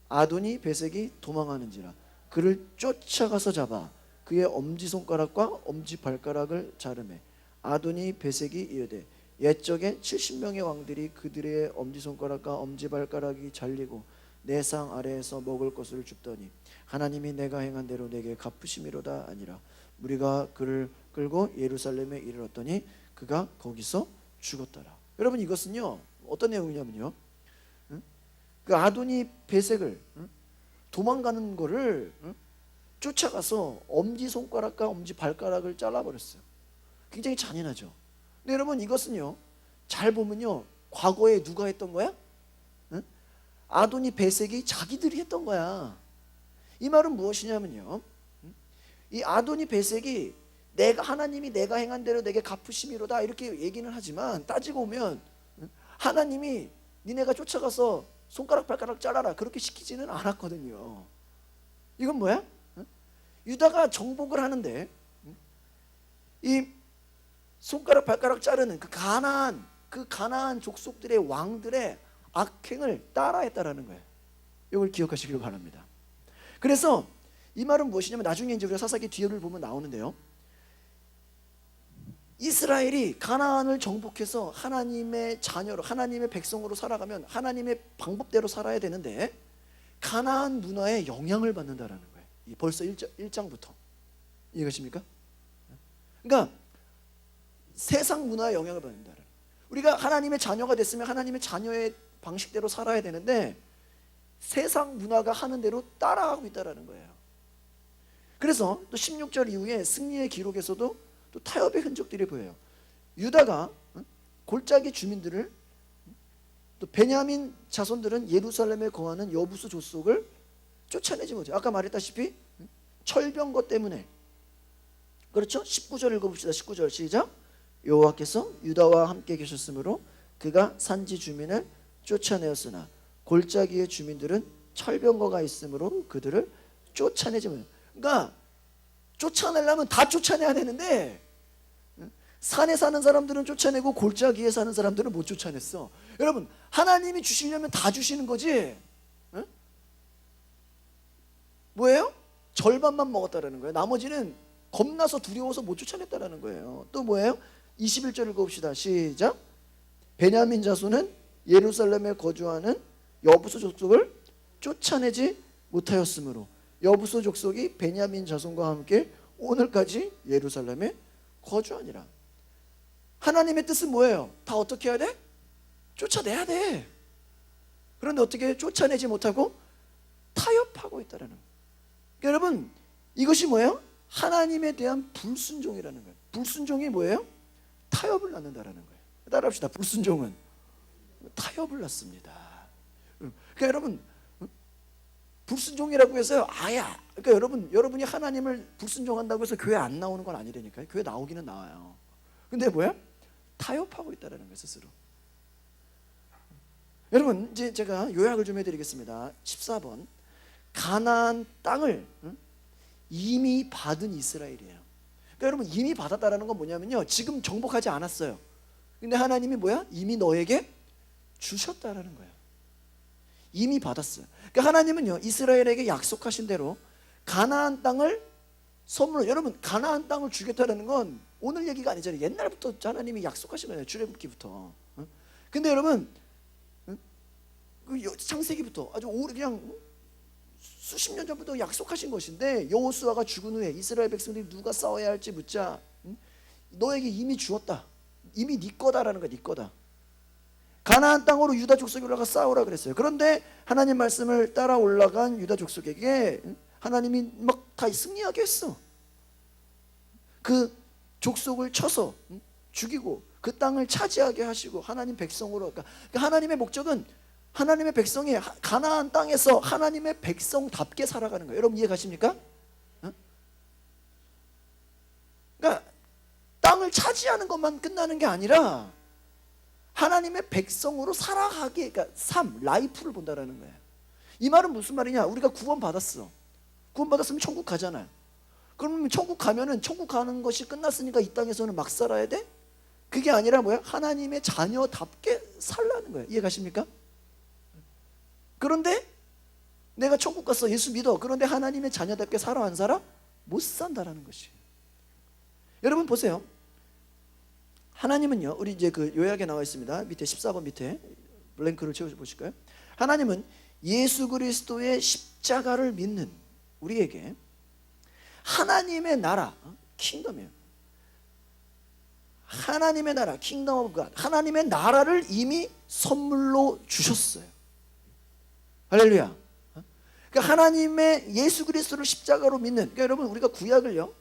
아도니 베색이 도망하는지라 그를 쫓아가서 잡아 그의 엄지손가락과 엄지발가락을 자르매 아도니 베색이 이르되 옛적에 70명의 왕들이 그들의 엄지손가락과 엄지발가락이 잘리고 내 상 아래에서 먹을 것을 줍더니 하나님이 내가 행한 대로 내게 갚으심이로다 아니라 우리가 그를 끌고 예루살렘에 이르렀더니 그가 거기서 죽었더라. 여러분 이것은요 어떤 내용이냐면요, 그 아도니 베색을 도망가는 거를 쫓아가서 엄지손가락과 엄지발가락을 잘라버렸어요. 굉장히 잔인하죠. 근데 여러분 이것은요 잘 보면요 과거에 누가 했던 거야? 아도니 베색이 자기들이 했던 거야. 이 말은 무엇이냐면요, 이 아도니 베색이 하나님이 내가 행한 대로 내게 갚으심이로다 이렇게 얘기는 하지만 따지고 보면 하나님이 니네가 쫓아가서 손가락 발가락 잘라라 그렇게 시키지는 않았거든요. 이건 뭐야? 유다가 정복을 하는데 이 손가락 발가락 자르는 그 가나안 족속들의 왕들의 악행을 따라했다라는 거예요. 이걸 기억하시길 바랍니다. 그래서 이 말은 무엇이냐면 나중에 이제 우리가 사사기 뒤를 보면 나오는데요, 이스라엘이 가나안을 정복해서 하나님의 자녀로 하나님의 백성으로 살아가면 하나님의 방법대로 살아야 되는데 가나안 문화에 영향을 받는다라는 거예요. 벌써 1장부터 이해가십니까? 그러니까 세상 문화에 영향을 받는다라는, 우리가 하나님의 자녀가 됐으면 하나님의 자녀의 방식대로 살아야 되는데 세상 문화가 하는 대로 따라하고 있다는 거예요. 그래서 또 16절 이후에 승리의 기록에서도 또 타협의 흔적들이 보여요. 유다가 골짜기 주민들을, 또 베냐민 자손들은 예루살렘에 거하는 여부수 족속을 쫓아내지 못해요. 아까 말했다시피 철병거 때문에. 그렇죠? 19절 읽어봅시다. 19절 시작. 여호와께서 유다와 함께 계셨으므로 그가 산지 주민을 쫓아내었으나 골짜기의 주민들은 철병거가 있으므로 그들을 쫓아내지 못해요. 그러니까 쫓아내려면 다 쫓아내야 되는데 산에 사는 사람들은 쫓아내고 골짜기에 사는 사람들은 못 쫓아냈어. 여러분, 하나님이 주시려면 다 주시는 거지. 응? 뭐예요? 절반만 먹었다라는 거예요. 나머지는 겁나서 두려워서 못 쫓아냈다라는 거예요. 또 뭐예요? 21절 읽어봅시다. 시작. 베냐민 자손은 예루살렘에 거주하는 여부수 족속을 쫓아내지 못하였으므로 여부수 족속이 베냐민 자손과 함께 오늘까지 예루살렘에 거주하니라. 하나님의 뜻은 뭐예요? 다 어떻게 해야 돼? 쫓아내야 돼. 그런데 어떻게 쫓아내지 못하고 타협하고 있다는 거예요. 그러니까 여러분, 이것이 뭐예요? 하나님에 대한 불순종이라는 거예요. 불순종이 뭐예요? 타협을 낳는다라는 거예요. 따라합시다. 불순종은 타협을 낳습니다. 그러니까 여러분, 불순종이라고 해서 그러니까 여러분이 하나님을 불순종한다고 해서 교회 안 나오는 건 아니라니까요. 교회 나오기는 나와요. 근데 뭐야? 타협하고 있다는 거예요, 스스로. 여러분, 이제 제가 요약을 좀 해드리겠습니다. 14번. 가나안 땅을 이미 받은 이스라엘이에요. 그러니까 여러분, 이미 받았다라는 건 뭐냐면요, 지금 정복하지 않았어요. 근데 하나님이 뭐야? 이미 너에게 주셨다라는 거예요. 이미 받았어요. 그러니까 하나님은요, 이스라엘에게 약속하신 대로 가나안 땅을 선물로, 여러분, 가나안 땅을 주겠다라는 건 오늘 얘기가 아니잖아요. 옛날부터 하나님이 약속하신 거예요. 출애굽기부터. 근데 여러분, 창세기부터 아주 오래, 그냥 수십 년 전부터 약속하신 것인데, 여호수아가 죽은 후에 이스라엘 백성들이 누가 싸워야 할지 묻자, 너에게 이미 주었다. 이미 네 거다라는 거야. 네 거다. 가나안 땅으로 유다 족속이 올라가 싸우라 그랬어요. 그런데 하나님 말씀을 따라 올라간 유다 족속에게 하나님이 막 다 승리하게 했어. 그 족속을 쳐서 죽이고 그 땅을 차지하게 하시고 하나님 백성으로, 그러니까 하나님의 목적은 하나님의 백성이 가나안 땅에서 하나님의 백성답게 살아가는 거예요. 여러분, 이해 가십니까? 그러니까 땅을 차지하는 것만 끝나는 게 아니라 하나님의 백성으로 살아가게, 그러니까 라이프를 본다라는 거예요. 이 말은 무슨 말이냐? 우리가 구원 받았어. 구원 받았으면 천국 가잖아요. 그러면 천국 가면은, 천국 가는 것이 끝났으니까 이 땅에서는 막 살아야 돼? 그게 아니라 뭐야? 하나님의 자녀답게 살라는 거예요. 이해 가십니까? 그런데 내가 천국 갔어, 예수 믿어. 그런데 하나님의 자녀답게 살아 안 살아? 못 산다라는 것이. 여러분 보세요. 하나님은요, 우리 이제 그 요약에 나와 있습니다. 밑에 14번 밑에 블랭크를 채워 보실까요? 하나님은 예수 그리스도의 십자가를 믿는 우리에게 하나님의 나라, 킹덤이에요. 하나님의 나라, 킹덤 오브 갓, 하나님의 나라를 이미 선물로 주셨어요. 할렐루야. 그러니까 하나님의 예수 그리스도를 십자가로 믿는, 그러니까 여러분, 우리가 구약을요,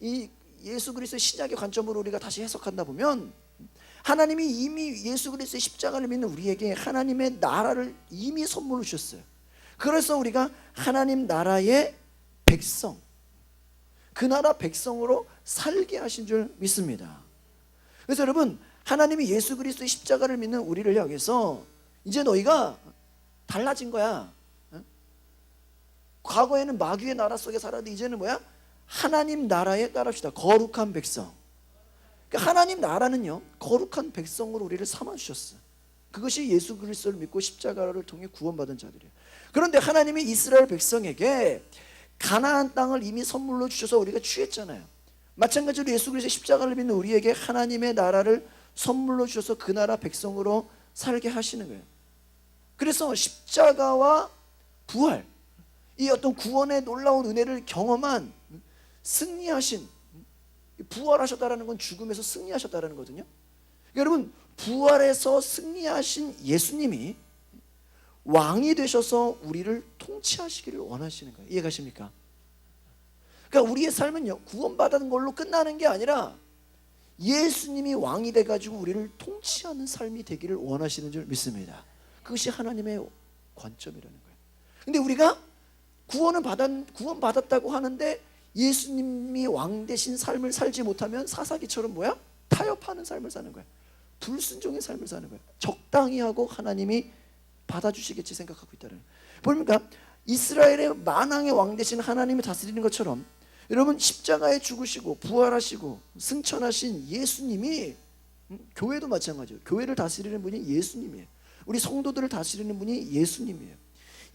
이 예수 그리스도의 신약의 관점으로 우리가 다시 해석한다 보면, 하나님이 이미 예수 그리스도의 십자가를 믿는 우리에게 하나님의 나라를 이미 선물로 주셨어요. 그래서 우리가 하나님 나라의 백성, 그 나라 백성으로 살게 하신 줄 믿습니다. 그래서 여러분, 하나님이 예수 그리스도의 십자가를 믿는 우리를 향해서 이제 너희가 달라진 거야. 과거에는 마귀의 나라 속에 살았는데 이제는 뭐야? 하나님 나라에 따릅시다. 거룩한 백성. 그러니까 하나님 나라는요, 거룩한 백성으로 우리를 삼아주셨어요. 그것이 예수 그리스도를 믿고 십자가를 통해 구원받은 자들이에요. 그런데 하나님이 이스라엘 백성에게 가나안 땅을 이미 선물로 주셔서 우리가 취했잖아요. 마찬가지로 예수 그리스도의 십자가를 믿는 우리에게 하나님의 나라를 선물로 주셔서 그 나라 백성으로 살게 하시는 거예요. 그래서 십자가와 부활, 이 어떤 구원의 놀라운 은혜를 경험한, 승리하신, 부활하셨다는 건 죽음에서 승리하셨다는 거거든요. 여러분, 부활에서 승리하신 예수님이 왕이 되셔서 우리를 통치하시기를 원하시는 거예요. 이해가십니까? 그러니까 우리의 삶은요, 구원받은 걸로 끝나는 게 아니라 예수님이 왕이 돼가지고 우리를 통치하는 삶이 되기를 원하시는 줄 믿습니다. 그것이 하나님의 관점이라는 거예요. 근데 우리가 구원받았다고 하는데 예수님이 왕 되신 삶을 살지 못하면 사사기처럼 뭐야? 타협하는 삶을 사는 거야. 불순종의 삶을 사는 거야. 적당히 하고 하나님이 받아주시겠지 생각하고 있다는 거예요. 보니까 이스라엘의 만왕의 왕 되신 하나님이 다스리는 것처럼 여러분, 십자가에 죽으시고 부활하시고 승천하신 예수님이, 교회도 마찬가지예요. 교회를 다스리는 분이 예수님이에요. 우리 성도들을 다스리는 분이 예수님이에요.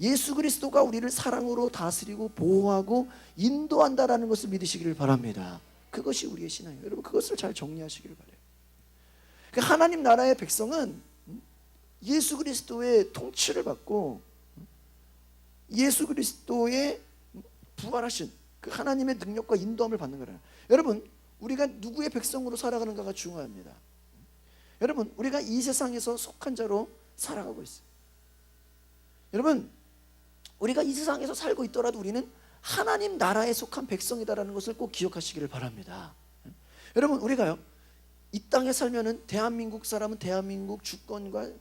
예수 그리스도가 우리를 사랑으로 다스리고 보호하고 인도한다라는 것을 믿으시기를 바랍니다. 그것이 우리의 신앙이에요. 여러분, 그것을 잘 정리하시기를 바라요. 그러니까 하나님 나라의 백성은 예수 그리스도의 통치를 받고 예수 그리스도의 부활하신 그 하나님의 능력과 인도함을 받는 거예요. 여러분, 우리가 누구의 백성으로 살아가는가가 중요합니다. 여러분, 우리가 이 세상에서 속한 자로 살아가고 있어요. 여러분, 우리가 이 세상에서 살고 있더라도 우리는 하나님 나라에 속한 백성이다라는 것을 꼭 기억하시기를 바랍니다. 여러분, 우리가요, 이 땅에 살면은 대한민국 사람은 대한민국 주권과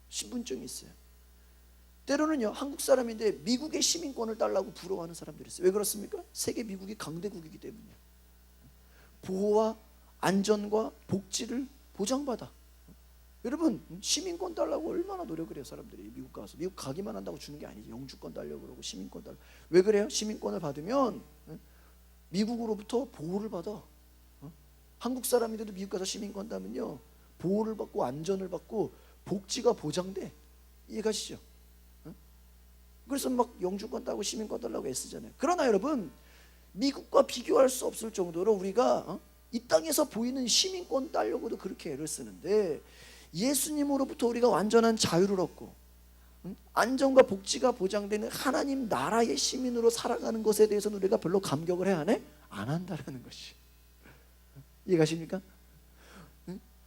신분증이 있어요. 때로는요, 한국 사람인데 미국의 시민권을 달라고 부러워하는 사람들이 있어요. 왜 그렇습니까? 세계 미국이 강대국이기 때문이에요. 보호와 안전과 복지를 보장받아. 여러분, 시민권 달라고 얼마나 노력을 해요, 사람들이. 미국 가서. 미국 가기만 한다고 주는 게 아니지. 영주권 달려고 그러고 시민권 달라고. 왜 그래요? 시민권을 받으면 미국으로부터 보호를 받아. 한국 사람인데도 미국 가서 시민권 따면요, 보호를 받고 안전을 받고 복지가 보장돼. 이해가시죠? 그래서 막 영주권 따고 시민권 달라고 애쓰잖아요. 그러나 여러분, 미국과 비교할 수 없을 정도로 우리가 이 땅에서 보이는 시민권 따려고도 그렇게 애를 쓰는데, 예수님으로부터 우리가 완전한 자유를 얻고 안전과 복지가 보장되는 하나님 나라의 시민으로 살아가는 것에 대해서는 우리가 별로 감격을 해야 하네? 안 한다라는 것이. 이해가십니까?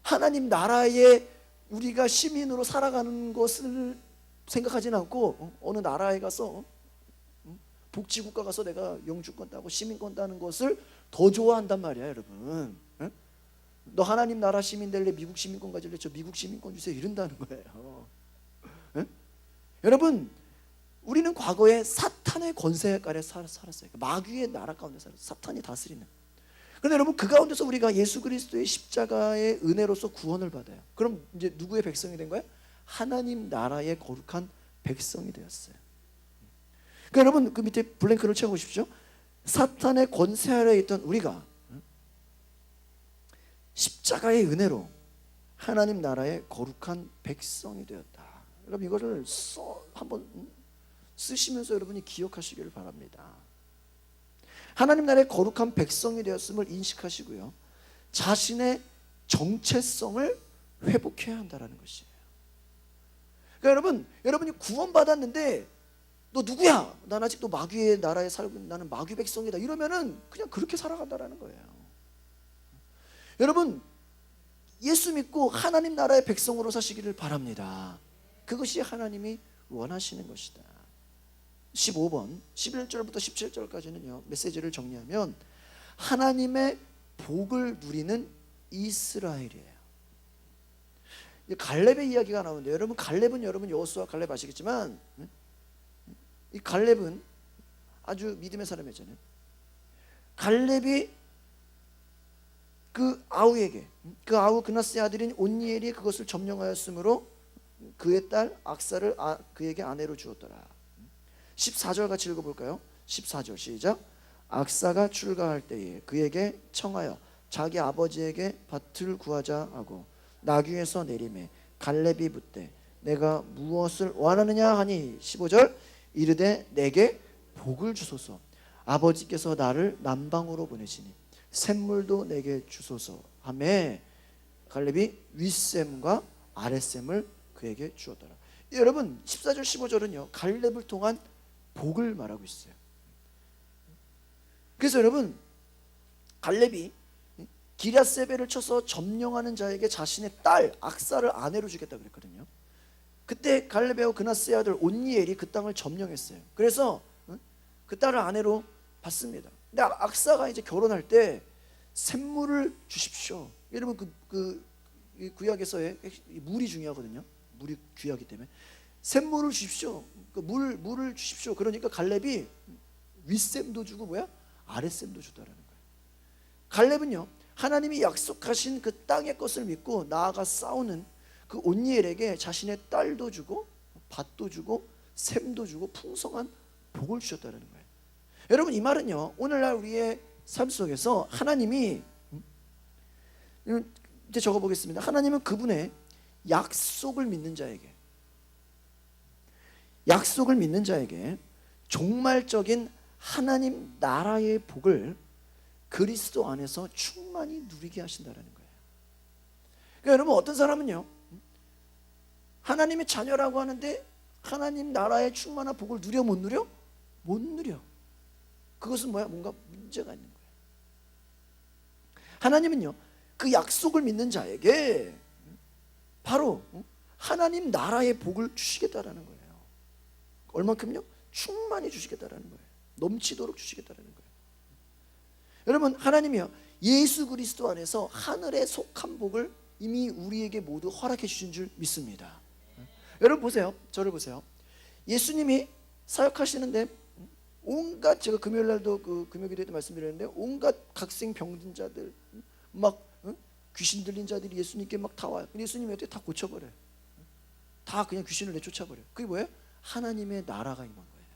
하나님 나라에 우리가 시민으로 살아가는 것을 생각하지는 않고 어느 나라에 가서 복지국가 가서 내가 영주권 따고 시민권 따는 것을 더 좋아한단 말이야, 여러분. 너 하나님 나라 시민 될래? 미국 시민권 가질래? 저 미국 시민권 주세요. 이런다는 거예요. 여러분, 우리는 과거에 사탄의 권세 아래 살았어요. 마귀의 나라 가운데 살았어요. 사탄이 다스리는. 그런데 여러분, 그 가운데서 우리가 예수 그리스도의 십자가의 은혜로서 구원을 받아요. 그럼 이제 누구의 백성이 된 거예요? 하나님 나라의 거룩한 백성이 되었어요. 그러니까 여러분, 그 밑에 블랭크를 채워보십시오. 사탄의 권세 아래에 있던 우리가 십자가의 은혜로 하나님 나라의 거룩한 백성이 되었다. 여러분, 이거를 한번 쓰시면서 여러분이 기억하시기를 바랍니다. 하나님 나라의 거룩한 백성이 되었음을 인식하시고요, 자신의 정체성을 회복해야 한다는 것이에요. 그러니까 여러분, 여러분이 구원받았는데 너 누구야? 난 아직도 마귀의 나라에 살고 있는, 나는 마귀 백성이다, 이러면은 그냥 그렇게 살아간다는 거예요. 여러분, 예수 믿고 하나님 나라의 백성으로 사시기를 바랍니다. 그것이 하나님이 원하시는 것이다. 15번 11절부터 17절까지는요, 메시지를 정리하면 하나님의 복을 누리는 이스라엘이에요. 갈렙의 이야기가 나오는데, 여러분, 갈렙은 여러분 여호수아 갈렙 아시겠지만 이 갈렙은 아주 믿음의 사람이었잖아요. 갈렙이 그 아우에게, 그 아우 그나스의 아들인 온니엘이 그것을 점령하였으므로 그의 딸 악사를 그에게 아내로 주었더라. 14절 같이 읽어볼까요? 14절 시작. 악사가 출가할 때에 그에게 청하여 자기 아버지에게 밭을 구하자 하고 나귀에서 내리매 갈렙이 묻되 내가 무엇을 원하느냐 하니 15절 이르되 내게 복을 주소서. 아버지께서 나를 남방으로 보내시니 샘물도 내게 주소서 하매 갈렙이 윗샘과 아랫샘을 그에게 주었더라. 여러분, 14절 15절은요 갈렙을 통한 복을 말하고 있어요. 그래서 여러분, 갈렙이 기럇세벨을 쳐서 점령하는 자에게 자신의 딸 악사를 아내로 주겠다 그랬거든요. 그때 갈렙의 그나스의 아들 온니엘이 그 땅을 점령했어요. 그래서 그 딸을 아내로 받습니다. 근데 악사가 이제 결혼할 때 샘물을 주십시오. 여러분 이 구약에서의 물이 중요하거든요. 물이 귀하기 때문에 샘물을 주십시오. 물을 주십시오. 그러니까 갈렙이 윗샘도 주고 아랫샘도 주더라는 거예요. 갈렙은요, 하나님이 약속하신 그 땅의 것을 믿고 나아가 싸우는 그 온니엘에게 자신의 딸도 주고 밭도 주고 샘도 주고 풍성한 복을 주셨다는 거예요. 여러분, 이 말은요, 오늘날 우리의 삶 속에서 하나님이, 이제 적어보겠습니다. 하나님은 그분의 약속을 믿는 자에게 종말적인 하나님 나라의 복을 그리스도 안에서 충만히 누리게 하신다는 거예요. 그러니까 여러분, 어떤 사람은요, 하나님의 자녀라고 하는데 하나님 나라의 충만한 복을 누려 못 누려? 못 누려. 그것은 뭔가 문제가 있는 거예요. 하나님은요, 그 약속을 믿는 자에게 바로 하나님 나라의 복을 주시겠다라는 거예요. 얼만큼요? 충만히 주시겠다라는 거예요. 넘치도록 주시겠다라는 거예요. 여러분, 하나님이요, 예수 그리스도 안에서 하늘에 속한 복을 이미 우리에게 모두 허락해 주신 줄 믿습니다. 여러분 보세요. 저를 보세요. 예수님이 사역하시는데 온갖, 제가 금요일 날도 금요기도에도 말씀드렸는데 온갖 각생 병든 자들, 막 귀신 들린 자들이 예수님께 막 다 와요. 근데 예수님이 어떻게 다 고쳐버려요. 다 그냥 귀신을 내쫓아버려요. 그게 뭐예요? 하나님의 나라가 임한 거예요.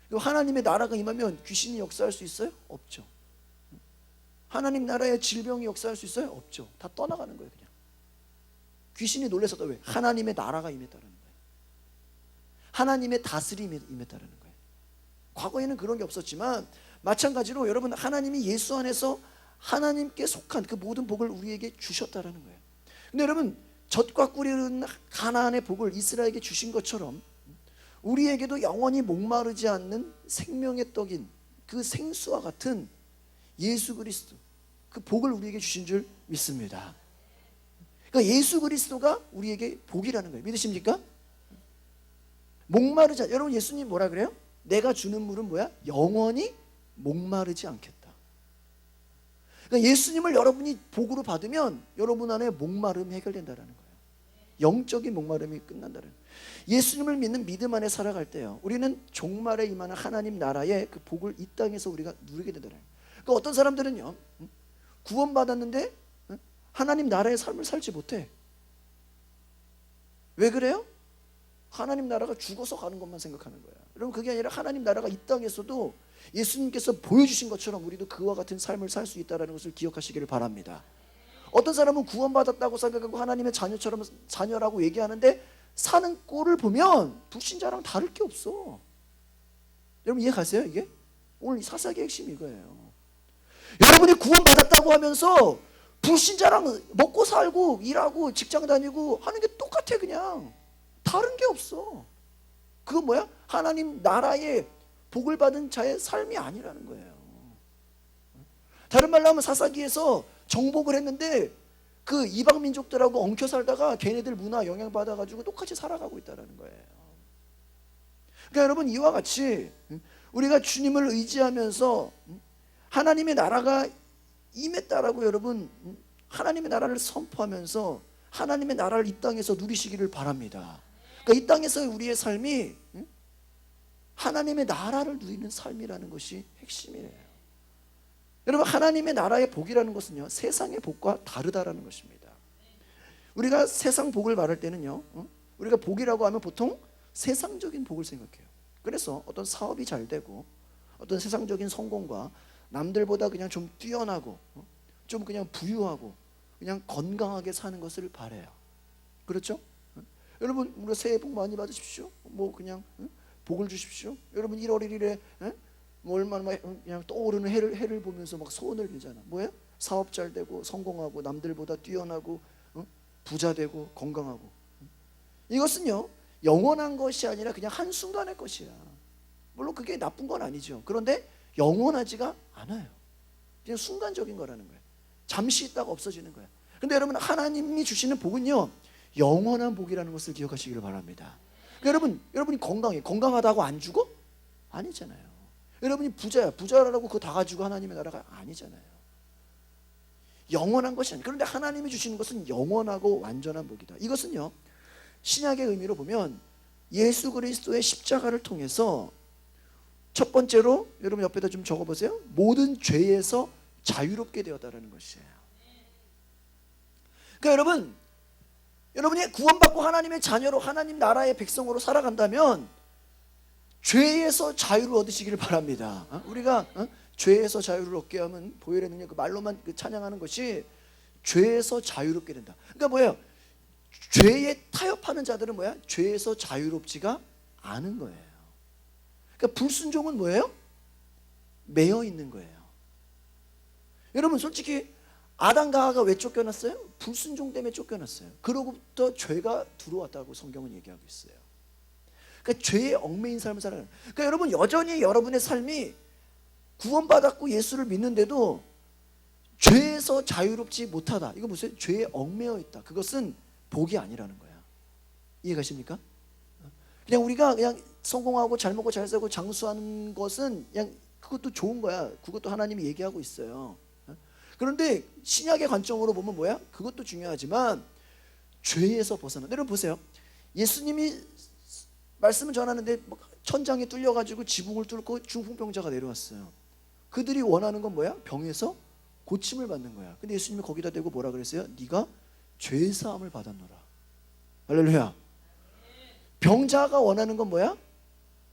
그리고 하나님의 나라가 임하면 귀신이 역사할 수 있어요? 없죠. 하나님 나라의 질병이 역사할 수 있어요? 없죠. 다 떠나가는 거예요. 그냥 귀신이 놀라서 왜? 하나님의 나라가 임했다는 거예요. 하나님의 다스림이 임했다는 거예요. 과거에는 그런 게 없었지만 마찬가지로 여러분, 하나님이 예수 안에서 하나님께 속한 그 모든 복을 우리에게 주셨다는 거예요. 근데 여러분, 젖과 꿀이 흐르는 가나안의 복을 이스라엘에게 주신 것처럼 우리에게도 영원히 목마르지 않는 생명의 떡인 그 생수와 같은 예수 그리스도, 그 복을 우리에게 주신 줄 믿습니다. 그러니까 예수 그리스도가 우리에게 복이라는 거예요. 믿으십니까? 목마르지 않, 여러분, 예수님 뭐라 그래요? 내가 주는 물은 영원히 목마르지 않겠다. 그러니까 예수님을 여러분이 복으로 받으면 여러분 안에 목마름이 해결된다는 거예요. 영적인 목마름이 끝난다는 거예요. 예수님을 믿는 믿음 안에 살아갈 때요, 우리는 종말에 임하는 하나님 나라의 그 복을 이 땅에서 우리가 누리게 된다는 거예요. 그러니까 어떤 사람들은요, 구원받았는데 하나님 나라의 삶을 살지 못해. 왜 그래요? 하나님 나라가 죽어서 가는 것만 생각하는 거야. 여러분, 그게 아니라 하나님 나라가 이 땅에서도 예수님께서 보여주신 것처럼 우리도 그와 같은 삶을 살 수 있다는 것을 기억하시기를 바랍니다. 어떤 사람은 구원받았다고 생각하고 하나님의 자녀라고 얘기하는데 사는 꼴을 보면 불신자랑 다를 게 없어. 여러분, 이해 가세요? 이게 오늘 이 사사기의 핵심이 이거예요. 여러분이 구원받았다고 하면서 불신자랑 먹고 살고 일하고 직장 다니고 하는 게 똑같아. 그냥 다른 게 없어. 그건 하나님 나라의 복을 받은 자의 삶이 아니라는 거예요. 다른 말로 하면 사사기에서 정복을 했는데 그 이방 민족들하고 엉켜 살다가 걔네들 문화 영향받아가지고 똑같이 살아가고 있다는 거예요. 그러니까 여러분, 이와 같이 우리가 주님을 의지하면서 하나님의 나라가 임했다라고 여러분, 하나님의 나라를 선포하면서 하나님의 나라를 이 땅에서 누리시기를 바랍니다. 그러니까 이 땅에서 우리의 삶이 하나님의 나라를 누리는 삶이라는 것이 핵심이에요. 여러분, 하나님의 나라의 복이라는 것은요, 세상의 복과 다르다라는 것입니다. 우리가 세상 복을 말할 때는요, 우리가 복이라고 하면 보통 세상적인 복을 생각해요. 그래서 어떤 사업이 잘 되고 어떤 세상적인 성공과 남들보다 그냥 좀 뛰어나고 좀 그냥 부유하고 그냥 건강하게 사는 것을 바라요. 그렇죠? 여러분, 우리가 새해 복 많이 받으십시오. 그냥 복을 주십시오. 여러분, 1월 1일에 얼마나 그냥 떠오르는 해를 보면서 막 소원을 빌잖아. 뭐예요? 사업 잘 되고 성공하고 남들보다 뛰어나고 부자 되고 건강하고. 이것은요, 영원한 것이 아니라 그냥 한순간의 것이야. 물론 그게 나쁜 건 아니죠. 그런데 영원하지가 않아요. 그냥 순간적인 거라는 거예요. 잠시 있다가 없어지는 거예요. 근데 여러분, 하나님이 주시는 복은요, 영원한 복이라는 것을 기억하시기를 바랍니다. 그러니까 여러분이 건강하다고 안 죽어? 아니잖아요. 여러분이 부자라고 그거 다 가지고 하나님의 나라가 아니잖아요. 영원한 것이 아니에요. 그런데 하나님이 주시는 것은 영원하고 완전한 복이다. 이것은요, 신약의 의미로 보면 예수 그리스도의 십자가를 통해서 첫 번째로 여러분 옆에다 좀 적어보세요. 모든 죄에서 자유롭게 되었다는 것이에요. 그러니까 여러분이 구원받고 하나님의 자녀로 하나님 나라의 백성으로 살아간다면 죄에서 자유를 얻으시기를 바랍니다. 우리가 죄에서 자유를 얻게 하면 보혈의 능력, 그 말로만 찬양하는 것이 죄에서 자유롭게 된다. 그러니까 뭐예요? 죄에 타협하는 자들은 뭐야? 죄에서 자유롭지가 않은 거예요. 그러니까 불순종은 뭐예요? 매여 있는 거예요. 여러분 솔직히 아담과 하와가 왜 쫓겨났어요? 불순종 때문에 쫓겨났어요. 그로부터 죄가 들어왔다고 성경은 얘기하고 있어요. 그러니까 죄에 얽매인 삶을 살아가는. 그러니까 여러분 여전히 여러분의 삶이 구원받았고 예수를 믿는데도 죄에서 자유롭지 못하다. 이거 보세요. 죄에 얽매여 있다. 그것은 복이 아니라는 거야. 이해가십니까? 그냥 우리가 그냥 성공하고 잘 먹고 잘 살고 장수하는 것은 그냥 그것도 좋은 거야. 그것도 하나님이 얘기하고 있어요. 그런데 신약의 관점으로 보면 뭐야? 그것도 중요하지만 죄에서 벗어나. 여러분 보세요. 예수님이 말씀을 전하는데 천장이 뚫려가지고 지붕을 뚫고 중풍병자가 내려왔어요. 그들이 원하는 건 뭐야? 병에서 고침을 받는 거야. 근데 예수님이 거기다 대고 뭐라 그랬어요? 네가 죄사함을 받았노라. 할렐루야. 병자가 원하는 건 뭐야?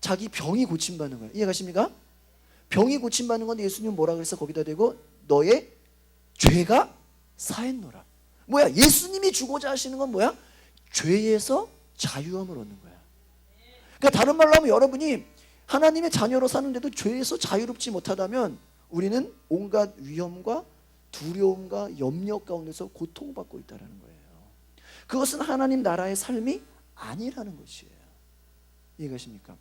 자기 병이 고침받는 거야. 이해가십니까? 병이 고침받는 건데 예수님은 뭐라 그랬어? 거기다 대고 너의 죄가 사했노라. 뭐야? 예수님이 주고자 하시는 건 뭐야? 죄에서 자유함을 얻는 거야. 그러니까 다른 말로 하면 여러분이 하나님의 자녀로 사는데도 죄에서 자유롭지 못하다면 우리는 온갖 위험과 두려움과 염려 가운데서 고통받고 있다는 거예요. 그것은 하나님 나라의 삶이 아니라는 것이에요. 이해가십니까?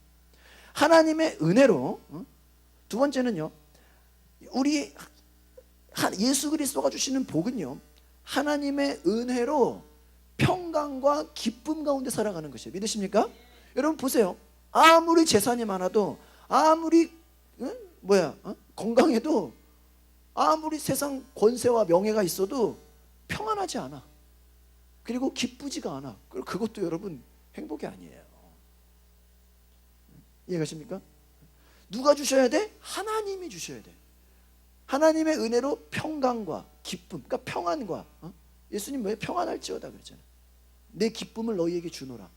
하나님의 은혜로 두 번째는요, 우리 예수 그리스도가 주시는 복은요, 하나님의 은혜로 평강과 기쁨 가운데 살아가는 것이에요. 믿으십니까? 여러분 보세요. 아무리 재산이 많아도, 아무리 건강해도, 아무리 세상 권세와 명예가 있어도 평안하지 않아. 그리고 기쁘지가 않아. 그것도 여러분 행복이 아니에요. 이해가십니까? 누가 주셔야 돼? 하나님이 주셔야 돼. 하나님의 은혜로 평강과 기쁨, 그러니까 평안과, 예수님 왜 평안할지어다 그랬잖아요. 내 기쁨을 너희에게 주노라.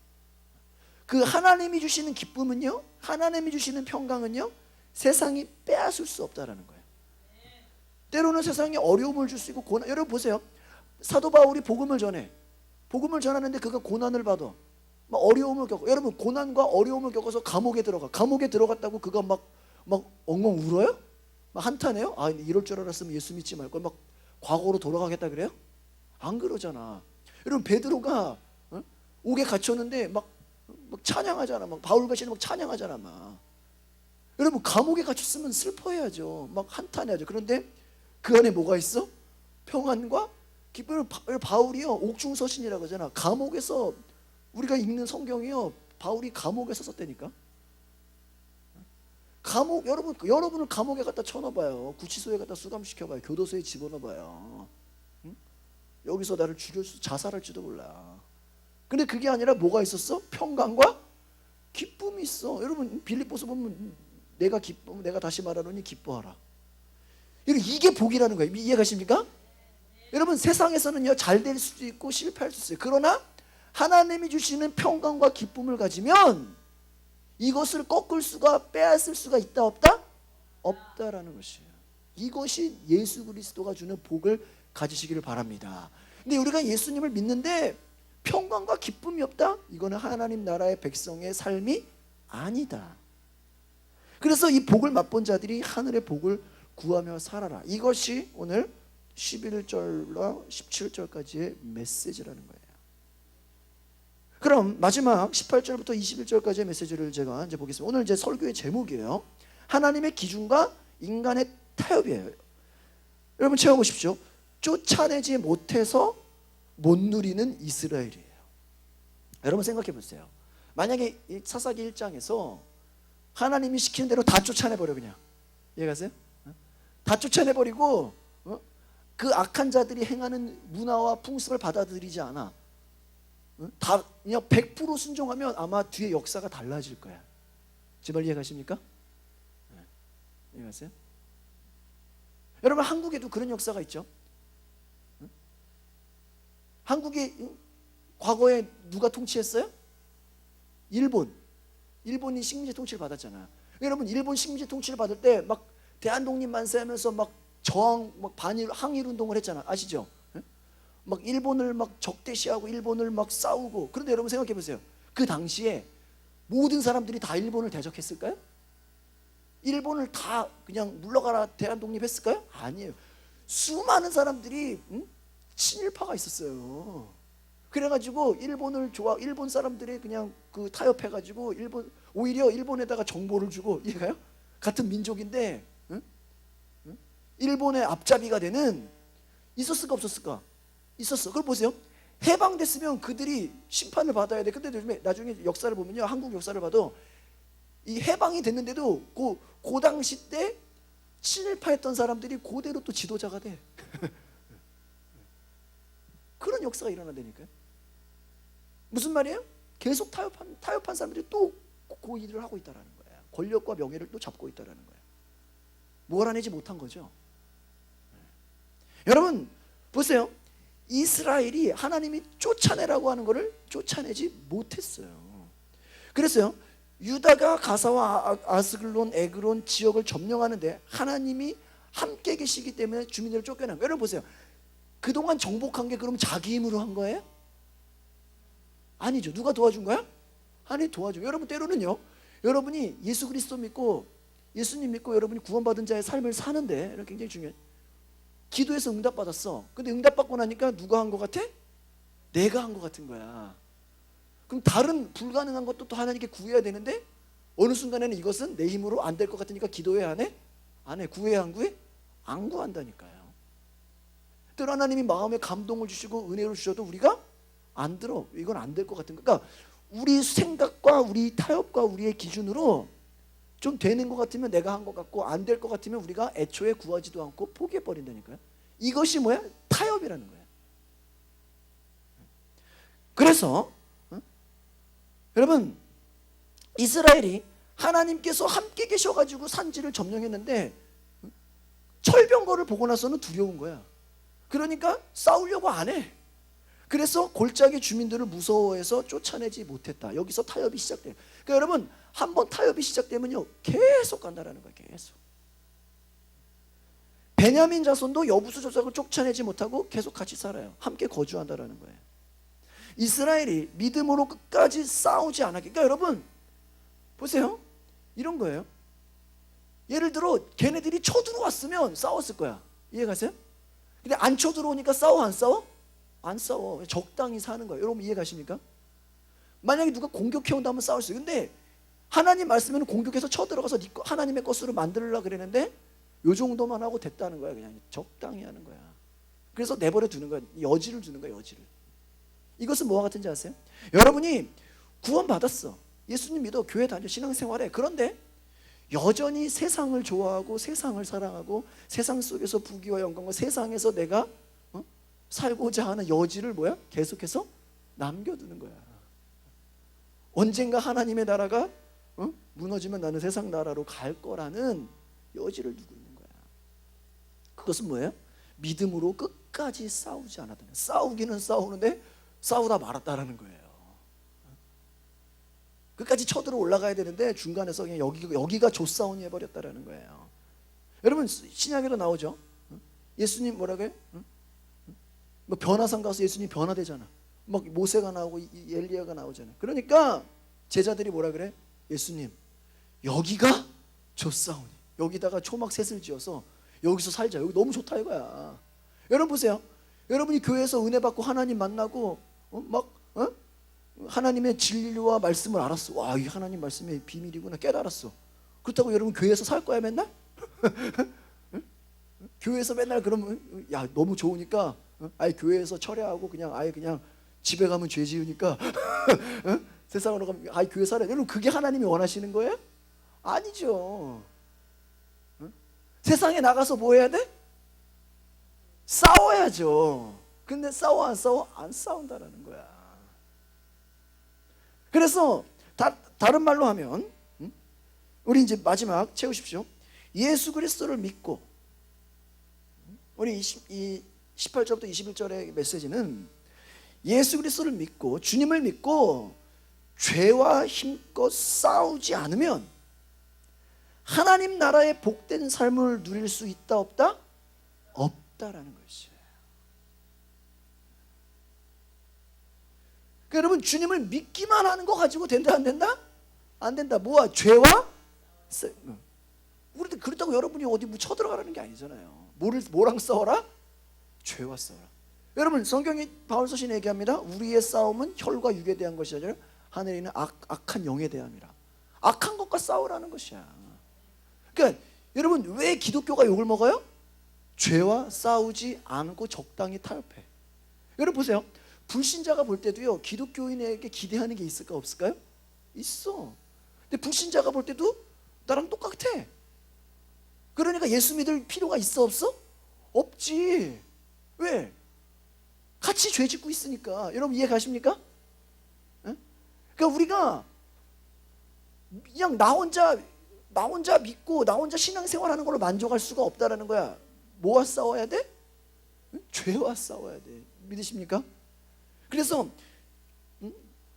그 하나님이 주시는 기쁨은요, 하나님이 주시는 평강은요, 세상이 빼앗을 수 없다라는 거예요. 때로는 세상에 어려움을 줄 수 있고 고난. 여러분 보세요. 사도 바울이 복음을 전하는데 그가 고난을 받아, 막 어려움을 겪어. 여러분 고난과 어려움을 겪어서 감옥에 들어갔다고 그가 막 엉엉 울어요? 막 한탄해요? 아, 이럴 줄 알았으면 예수 믿지 말걸. 막 과거로 돌아가겠다 그래요? 안 그러잖아. 여러분 베드로가 옥에 갇혔는데 막 찬양하잖아. 막 바울같이 막 찬양하잖아. 막 여러분 감옥에 갇혔으면 슬퍼해야죠. 막 한탄해야죠. 그런데 그 안에 뭐가 있어? 평안과 기쁨. 바울이요, 옥중서신이라고 하잖아. 감옥에서, 우리가 읽는 성경이요, 바울이 감옥에서 썼다니까. 감옥, 여러분을 감옥에 갖다 쳐넣어봐요. 구치소에 갖다 수감시켜봐요. 교도소에 집어넣어봐요. 응? 여기서 나를 자살할지도 몰라. 근데 그게 아니라 뭐가 있었어? 평강과 기쁨이 있어. 여러분 빌립보서 보면 내가 다시 말하노니 기뻐하라. 이게 복이라는 거예요. 이해가십니까? 여러분 세상에서는요, 잘 될 수도 있고 실패할 수 있어요. 그러나 하나님이 주시는 평강과 기쁨을 가지면 이것을 꺾을 수가, 빼앗을 수가 있다 없다? 없다라는 것이에요. 이것이 예수 그리스도가 주는 복을 가지시기를 바랍니다. 근데 우리가 예수님을 믿는데 평강과 기쁨이 없다? 이거는 하나님 나라의 백성의 삶이 아니다. 그래서 이 복을 맛본 자들이 하늘의 복을 구하며 살아라. 이것이 오늘 11절과 17절까지의 메시지라는 거예요. 그럼 마지막 18절부터 21절까지의 메시지를 제가 이제 보겠습니다. 오늘 이제 설교의 제목이에요. 하나님의 기준과 인간의 타협이에요. 여러분 채워보십시오. 쫓아내지 못해서 못 누리는 이스라엘이에요. 여러분 생각해 보세요. 만약에 이 사사기 1장에서 하나님이 시키는 대로 다 쫓아내버려 그냥. 이해가세요? 다 쫓아내버리고 그 악한 자들이 행하는 문화와 풍습을 받아들이지 않아. 다 그냥 100% 순종하면 아마 뒤에 역사가 달라질 거야. 제 말 이해가십니까? 이해가세요? 여러분 한국에도 그런 역사가 있죠. 한국이 과거에 누가 통치했어요? 일본이 식민지 통치를 받았잖아요. 여러분 일본 식민지 통치를 받을 때 막 대한독립 만세하면서 막 저항, 막 반일, 항일 운동을 했잖아. 아시죠? 막 일본을 막 적대시하고 일본을 막 싸우고. 그런데 여러분 생각해 보세요. 그 당시에 모든 사람들이 다 일본을 대적했을까요? 일본을 다 그냥 물러가라 대한독립했을까요? 아니에요. 수많은 사람들이 친일파가 있었어요. 그래가지고 일본 사람들이 그냥 그 타협해가지고 오히려 일본에다가 정보를 주고. 이해가요? 같은 민족인데 일본의 앞잡이가 되는. 있었을까 없었을까? 있었어. 그걸 보세요. 해방됐으면 그들이 심판을 받아야 돼. 근데 요즘에 나중에 역사를 보면요, 한국 역사를 봐도 이 해방이 됐는데도 그 당시 때 친일파했던 사람들이 그대로 또 지도자가 돼. 그런 역사가 일어난다니까요. 무슨 말이에요? 계속 타협한 사람들이 또 그 일을 하고 있다는 거예요. 권력과 명예를 또 잡고 있다는 거예요. 몰아내지 못한 거죠. 여러분 보세요. 이스라엘이 하나님이 쫓아내라고 하는 것을 쫓아내지 못했어요. 그래서요, 유다가 가사와 아스글론, 에그론 지역을 점령하는데 하나님이 함께 계시기 때문에 주민들을 쫓겨난 거예요. 여러분 보세요. 그동안 정복한 게 그럼 자기 힘으로 한 거예요? 아니죠. 누가 도와준 거야? 하나님이 도와줘요. 여러분 때로는요, 여러분이 예수 그리스도 믿고 예수님 믿고 여러분이 구원받은 자의 삶을 사는데, 굉장히 중요해요. 기도해서 응답받았어. 근데 응답받고 나니까 누가 한 것 같아? 내가 한 것 같은 거야. 그럼 다른 불가능한 것도 또 하나님께 구해야 되는데 어느 순간에는 이것은 내 힘으로 안 될 것 같으니까 기도해야 안 해? 안 해. 구해야 안 구해? 안 구한다니까요. 때로 하나님이 마음에 감동을 주시고 은혜를 주셔도 우리가 안 들어. 이건 안 될 것 같은 거. 그러니까 우리 생각과 우리 타협과 우리의 기준으로 좀 되는 것 같으면 내가 한 것 같고 안 될 것 같으면 우리가 애초에 구하지도 않고 포기해버린다니까요. 이것이 뭐야? 타협이라는 거예요. 그래서 여러분 이스라엘이 하나님께서 함께 계셔가지고 산지를 점령했는데 철병거를 보고 나서는 두려운 거야. 그러니까 싸우려고 안 해. 그래서 골짜기 주민들을 무서워해서 쫓아내지 못했다. 여기서 타협이 시작돼요. 그러니까 여러분 한번 타협이 시작되면요 계속 간다라는 거예요. 계속. 베냐민 자손도 여부수 조상을 쫓아내지 못하고 계속 같이 살아요. 함께 거주한다라는 거예요. 이스라엘이 믿음으로 끝까지 싸우지 않았기. 그러니까 여러분 보세요. 이런 거예요. 예를 들어 걔네들이 쳐들어왔으면 싸웠을 거야. 이해가세요? 근데 안 쳐들어오니까 싸워 안 싸워? 안 싸워. 적당히 사는 거예요. 여러분 이해가십니까? 만약에 누가 공격해온다면 싸울 수 있어요. 근데 하나님 말씀에는 공격해서 쳐들어가서 하나님의 것으로 만들려고 그랬는데 요 정도만 하고 됐다는 거야. 그냥 적당히 하는 거야. 그래서 내버려 두는 거야. 여지를 두는 거야. 여지를. 이것은 뭐와 같은지 아세요? 여러분이 구원 받았어. 예수님 믿어. 교회 다녀. 신앙생활해. 그런데 여전히 세상을 좋아하고 세상을 사랑하고 세상 속에서 부귀와 영광과 세상에서 내가 살고자 하는 여지를 뭐야? 계속해서 남겨두는 거야. 언젠가 하나님의 나라가 무너지면 나는 세상 나라로 갈 거라는 여지를 두고 있는 거야. 그것은 뭐예요? 믿음으로 끝까지 싸우지 않았다는 거예요. 싸우기는 싸우는데 싸우다 말았다라는 거예요. 끝까지 쳐들어 올라가야 되는데 중간에서 그냥 여기가 조싸움이 해버렸다라는 거예요. 여러분 신약에도 나오죠. 예수님 뭐라고 해요? 뭐 변화산 가서 예수님 변화되잖아. 막 모세가 나오고 엘리야가 나오잖아. 그러니까 제자들이 뭐라 그래? 예수님 여기가 조싸우니 여기다가 초막셋을 지어서 여기서 살자. 여기 너무 좋다 이거야. 여러분 보세요. 여러분이 교회에서 은혜 받고 하나님 만나고 하나님의 진리와 말씀을 알았어. 와, 이 하나님 말씀의 비밀이구나 깨달았어. 그렇다고 여러분 교회에서 살 거야 맨날? 교회에서 맨날 그러면 야 너무 좋으니까 아예 교회에서 철회하고 그냥 아예 그냥 집에 가면 죄 지으니까 어? 세상으로 가면 교회 살아야 돼. 여러분 그게 하나님이 원하시는 거예요? 아니죠. 어? 세상에 나가서 뭐 해야 돼? 싸워야죠. 근데 싸워 안 싸워? 안 싸운다라는 거야. 그래서 다른 말로 하면 우리 이제 마지막 채우십시오. 예수 그리스도를 믿고, 우리 이 18절부터 21절의 메시지는 예수 그리스도를 믿고 주님을 믿고 죄와 힘껏 싸우지 않으면 하나님 나라의 복된 삶을 누릴 수 있다 없다? 없다라는 것이에요. 그러니까 여러분 주님을 믿기만 하는 거 가지고 된다 안 된다? 안 된다. 뭐야? 죄와 우리도 그렇다고 여러분이 어디 뭐 쳐들어가라는 게 아니잖아요. 뭐랑 싸워라? 죄와 싸워라. 여러분 성경이 바울 서신 얘기합니다. 우리의 싸움은 혈과 육에 대한 것이 아니라 하늘에 있는 악한 영에 대함이라. 악한 것과 싸우라는 것이야. 그러니까 여러분 왜 기독교가 욕을 먹어요? 죄와 싸우지 않고 적당히 타협해. 여러분 보세요. 불신자가 볼 때도요 기독교인에게 기대하는 게 있을까 없을까요? 있어. 근데 불신자가 볼 때도 나랑 똑같아. 그러니까 예수 믿을 필요가 있어 없어? 없지. 왜? 같이 죄 짓고 있으니까. 여러분 이해 가십니까? 에? 그러니까 우리가 그냥 나 혼자 믿고 나 혼자 신앙생활하는 걸로 만족할 수가 없다라는 거야. 뭐와 싸워야 돼? 죄와 싸워야 돼. 믿으십니까? 그래서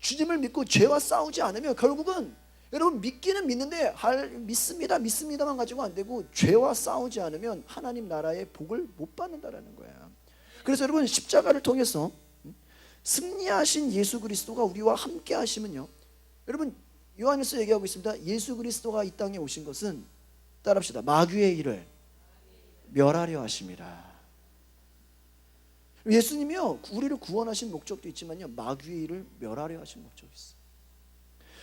주님을 믿고 죄와 싸우지 않으면 결국은 여러분 믿기는 믿는데 믿습니다만 가지고 안 되고 죄와 싸우지 않으면 하나님 나라의 복을 못 받는다라는 거야. 그래서 여러분 십자가를 통해서 승리하신 예수 그리스도가 우리와 함께 하시면요, 여러분 요한일서 얘기하고 있습니다. 예수 그리스도가 이 땅에 오신 것은 따라합시다. 마귀의 일을 멸하려 하심이라. 예수님이요 우리를 구원하신 목적도 있지만요 마귀의 일을 멸하려 하신 목적이 있어요.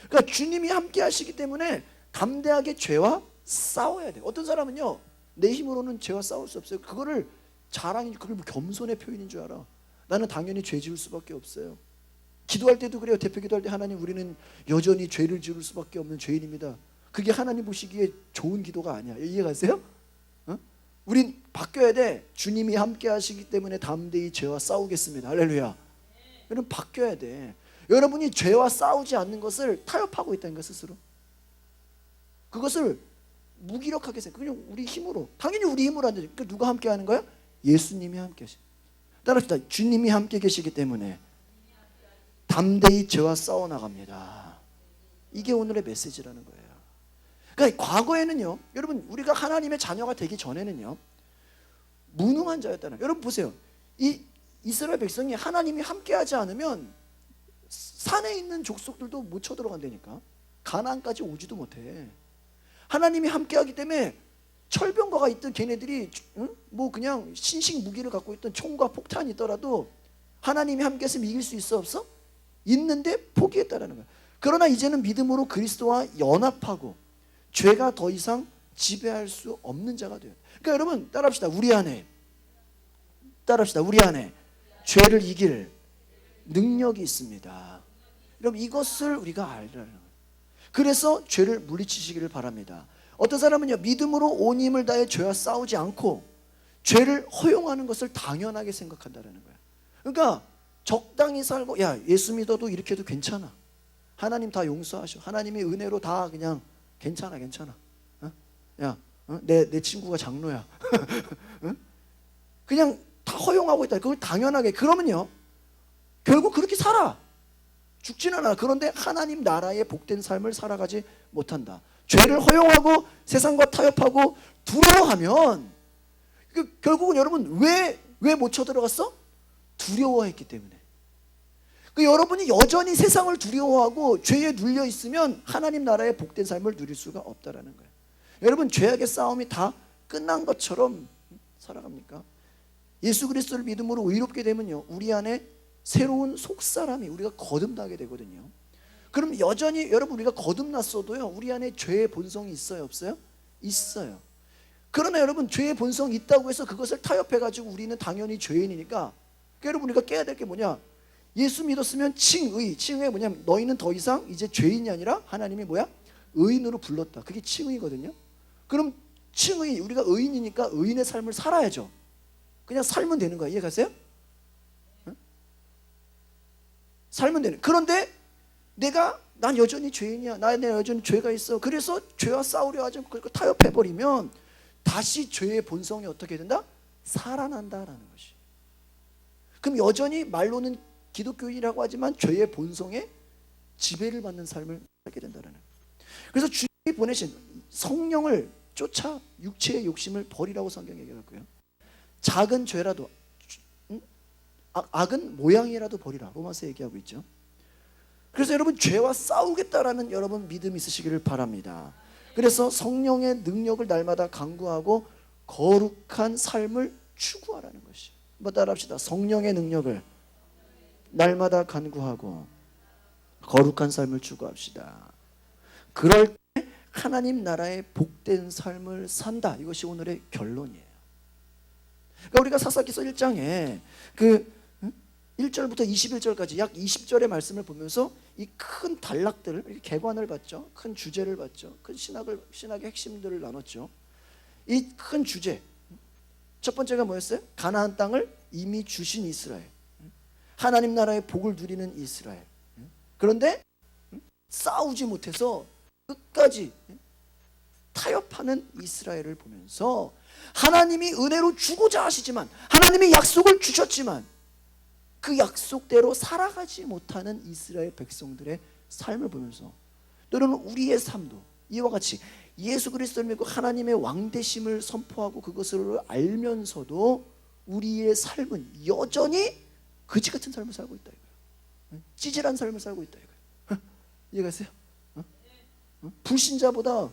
그러니까 주님이 함께 하시기 때문에 담대하게 죄와 싸워야 돼요. 어떤 사람은요 내 힘으로는 죄와 싸울 수 없어요. 그거를 자랑이, 그걸 겸손의 표현인 줄 알아. 나는 당연히 죄 지을 수밖에 없어요. 기도할 때도 그래요. 대표 기도할 때 하나님 우리는 여전히 죄를 지을 수밖에 없는 죄인입니다. 그게 하나님 보시기에 좋은 기도가 아니야. 이해가세요? 어? 우린 바뀌어야 돼. 주님이 함께 하시기 때문에 담대히 죄와 싸우겠습니다. 할렐루야. 여러분 바뀌어야 돼. 여러분이 죄와 싸우지 않는 것을 타협하고 있다는 거 스스로. 그것을 무기력하게 생각해. 그냥 우리 힘으로. 당연히 우리 힘으로 안 되죠. 그러니까 누가 함께 하는 거야? 예수님이 함께 하시. 따라합시다. 주님이 함께 계시기 때문에 담대히 죄와 싸워 나갑니다. 이게 오늘의 메시지라는 거예요. 그러니까 과거에는요, 여러분 우리가 하나님의 자녀가 되기 전에는요 무능한 자였다는. 여러분 보세요. 이 이스라엘 백성이 하나님이 함께하지 않으면 산에 있는 족속들도 못 쳐들어간다니까. 가나안까지 오지도 못해. 하나님이 함께하기 때문에 철병거가 있던 걔네들이 뭐 그냥 신식 무기를 갖고 있던 총과 폭탄이 있더라도 하나님이 함께해서 이길 수 있어 없어? 있는데 포기했다라는 거야. 그러나 이제는 믿음으로 그리스도와 연합하고 죄가 더 이상 지배할 수 없는 자가 돼요. 그러니까 여러분 따라합시다. 우리 안에 죄를 이길 능력이 있습니다. 여러분 이것을 우리가 알라는 거예요. 그래서 죄를 물리치시기를 바랍니다. 어떤 사람은요 믿음으로 온 힘을 다해 죄와 싸우지 않고 죄를 허용하는 것을 당연하게 생각한다는 거예요. 그러니까 적당히 살고, 야 예수 믿어도 이렇게 해도 괜찮아. 하나님 다 용서하셔. 하나님의 은혜로 다 그냥 괜찮아. 어? 야 내 친구가 장로야. 어? 그냥 다 허용하고 있다. 그걸 당연하게. 그러면요 결국 그렇게 살아. 죽지는 않아. 그런데 하나님 나라의 복된 삶을 살아가지 못한다. 죄를 허용하고 세상과 타협하고 두려워하면 결국은 여러분 왜 못 쳐들어갔어? 두려워했기 때문에. 여러분이 여전히 세상을 두려워하고 죄에 눌려 있으면 하나님 나라의 복된 삶을 누릴 수가 없다라는 거예요. 여러분 죄악의 싸움이 다 끝난 것처럼 살아갑니까? 예수 그리스도를 믿음으로 의롭게 되면요 우리 안에 새로운 속사람이 우리가 거듭나게 되거든요. 그럼 여전히 여러분 우리가 거듭났어도요 우리 안에 죄의 본성이 있어요 없어요? 있어요. 그러나 여러분 죄의 본성이 있다고 해서 그것을 타협해가지고 우리는 당연히 죄인이니까 여러분 우리가 깨야 될 게 뭐냐? 예수 믿었으면 칭의. 칭의가 뭐냐면 너희는 더 이상 이제 죄인이 아니라 하나님이 뭐야? 의인으로 불렀다. 그게 칭의거든요. 그럼 칭의, 우리가 의인이니까 의인의 삶을 살아야죠. 그냥 살면 되는 거야. 이해가세요? 응? 살면 되는. 그런데 난 여전히 죄인이야. 내 여전히 죄가 있어. 그래서 죄와 싸우려 하지 않고 타협해버리면 다시 죄의 본성이 어떻게 된다? 살아난다라는 것이. 그럼 여전히 말로는 기독교인이라고 하지만 죄의 본성에 지배를 받는 삶을 살게 된다는 거예요. 그래서 주님이 보내신 성령을 쫓아 육체의 욕심을 버리라고 성경이 얘기하고요. 작은 죄라도, 악은 모양이라도 버리라. 로마서 얘기하고 있죠. 그래서 여러분 죄와 싸우겠다라는 여러분 믿음이 있으시기를 바랍니다. 그래서 성령의 능력을 날마다 간구하고 거룩한 삶을 추구하라는 것이. 한번 따라합시다. 성령의 능력을 날마다 간구하고 거룩한 삶을 추구합시다. 그럴 때 하나님 나라의 복된 삶을 산다. 이것이 오늘의 결론이에요. 그러니까 우리가 사사기서 1장에 그 1절부터 21절까지 약 20절의 말씀을 보면서 이 큰 단락들을, 개관을 봤죠. 큰 주제를 봤죠. 큰 신학의 핵심들을 나눴죠. 이 큰 주제, 첫 번째가 뭐였어요? 가나안 땅을 이미 주신 이스라엘, 하나님 나라의 복을 누리는 이스라엘. 그런데 싸우지 못해서 끝까지 타협하는 이스라엘을 보면서 하나님이 은혜로 주고자 하시지만, 하나님이 약속을 주셨지만 그 약속대로 살아가지 못하는 이스라엘 백성들의 삶을 보면서, 때로는 우리의 삶도 이와 같이 예수 그리스도를 믿고 하나님의 왕되심을 선포하고 그것을 알면서도 우리의 삶은 여전히 그지 같은 삶을 살고 있다 이거예요. 찌질한 삶을 살고 있다 이거예요. 이해가세요? 불신자보다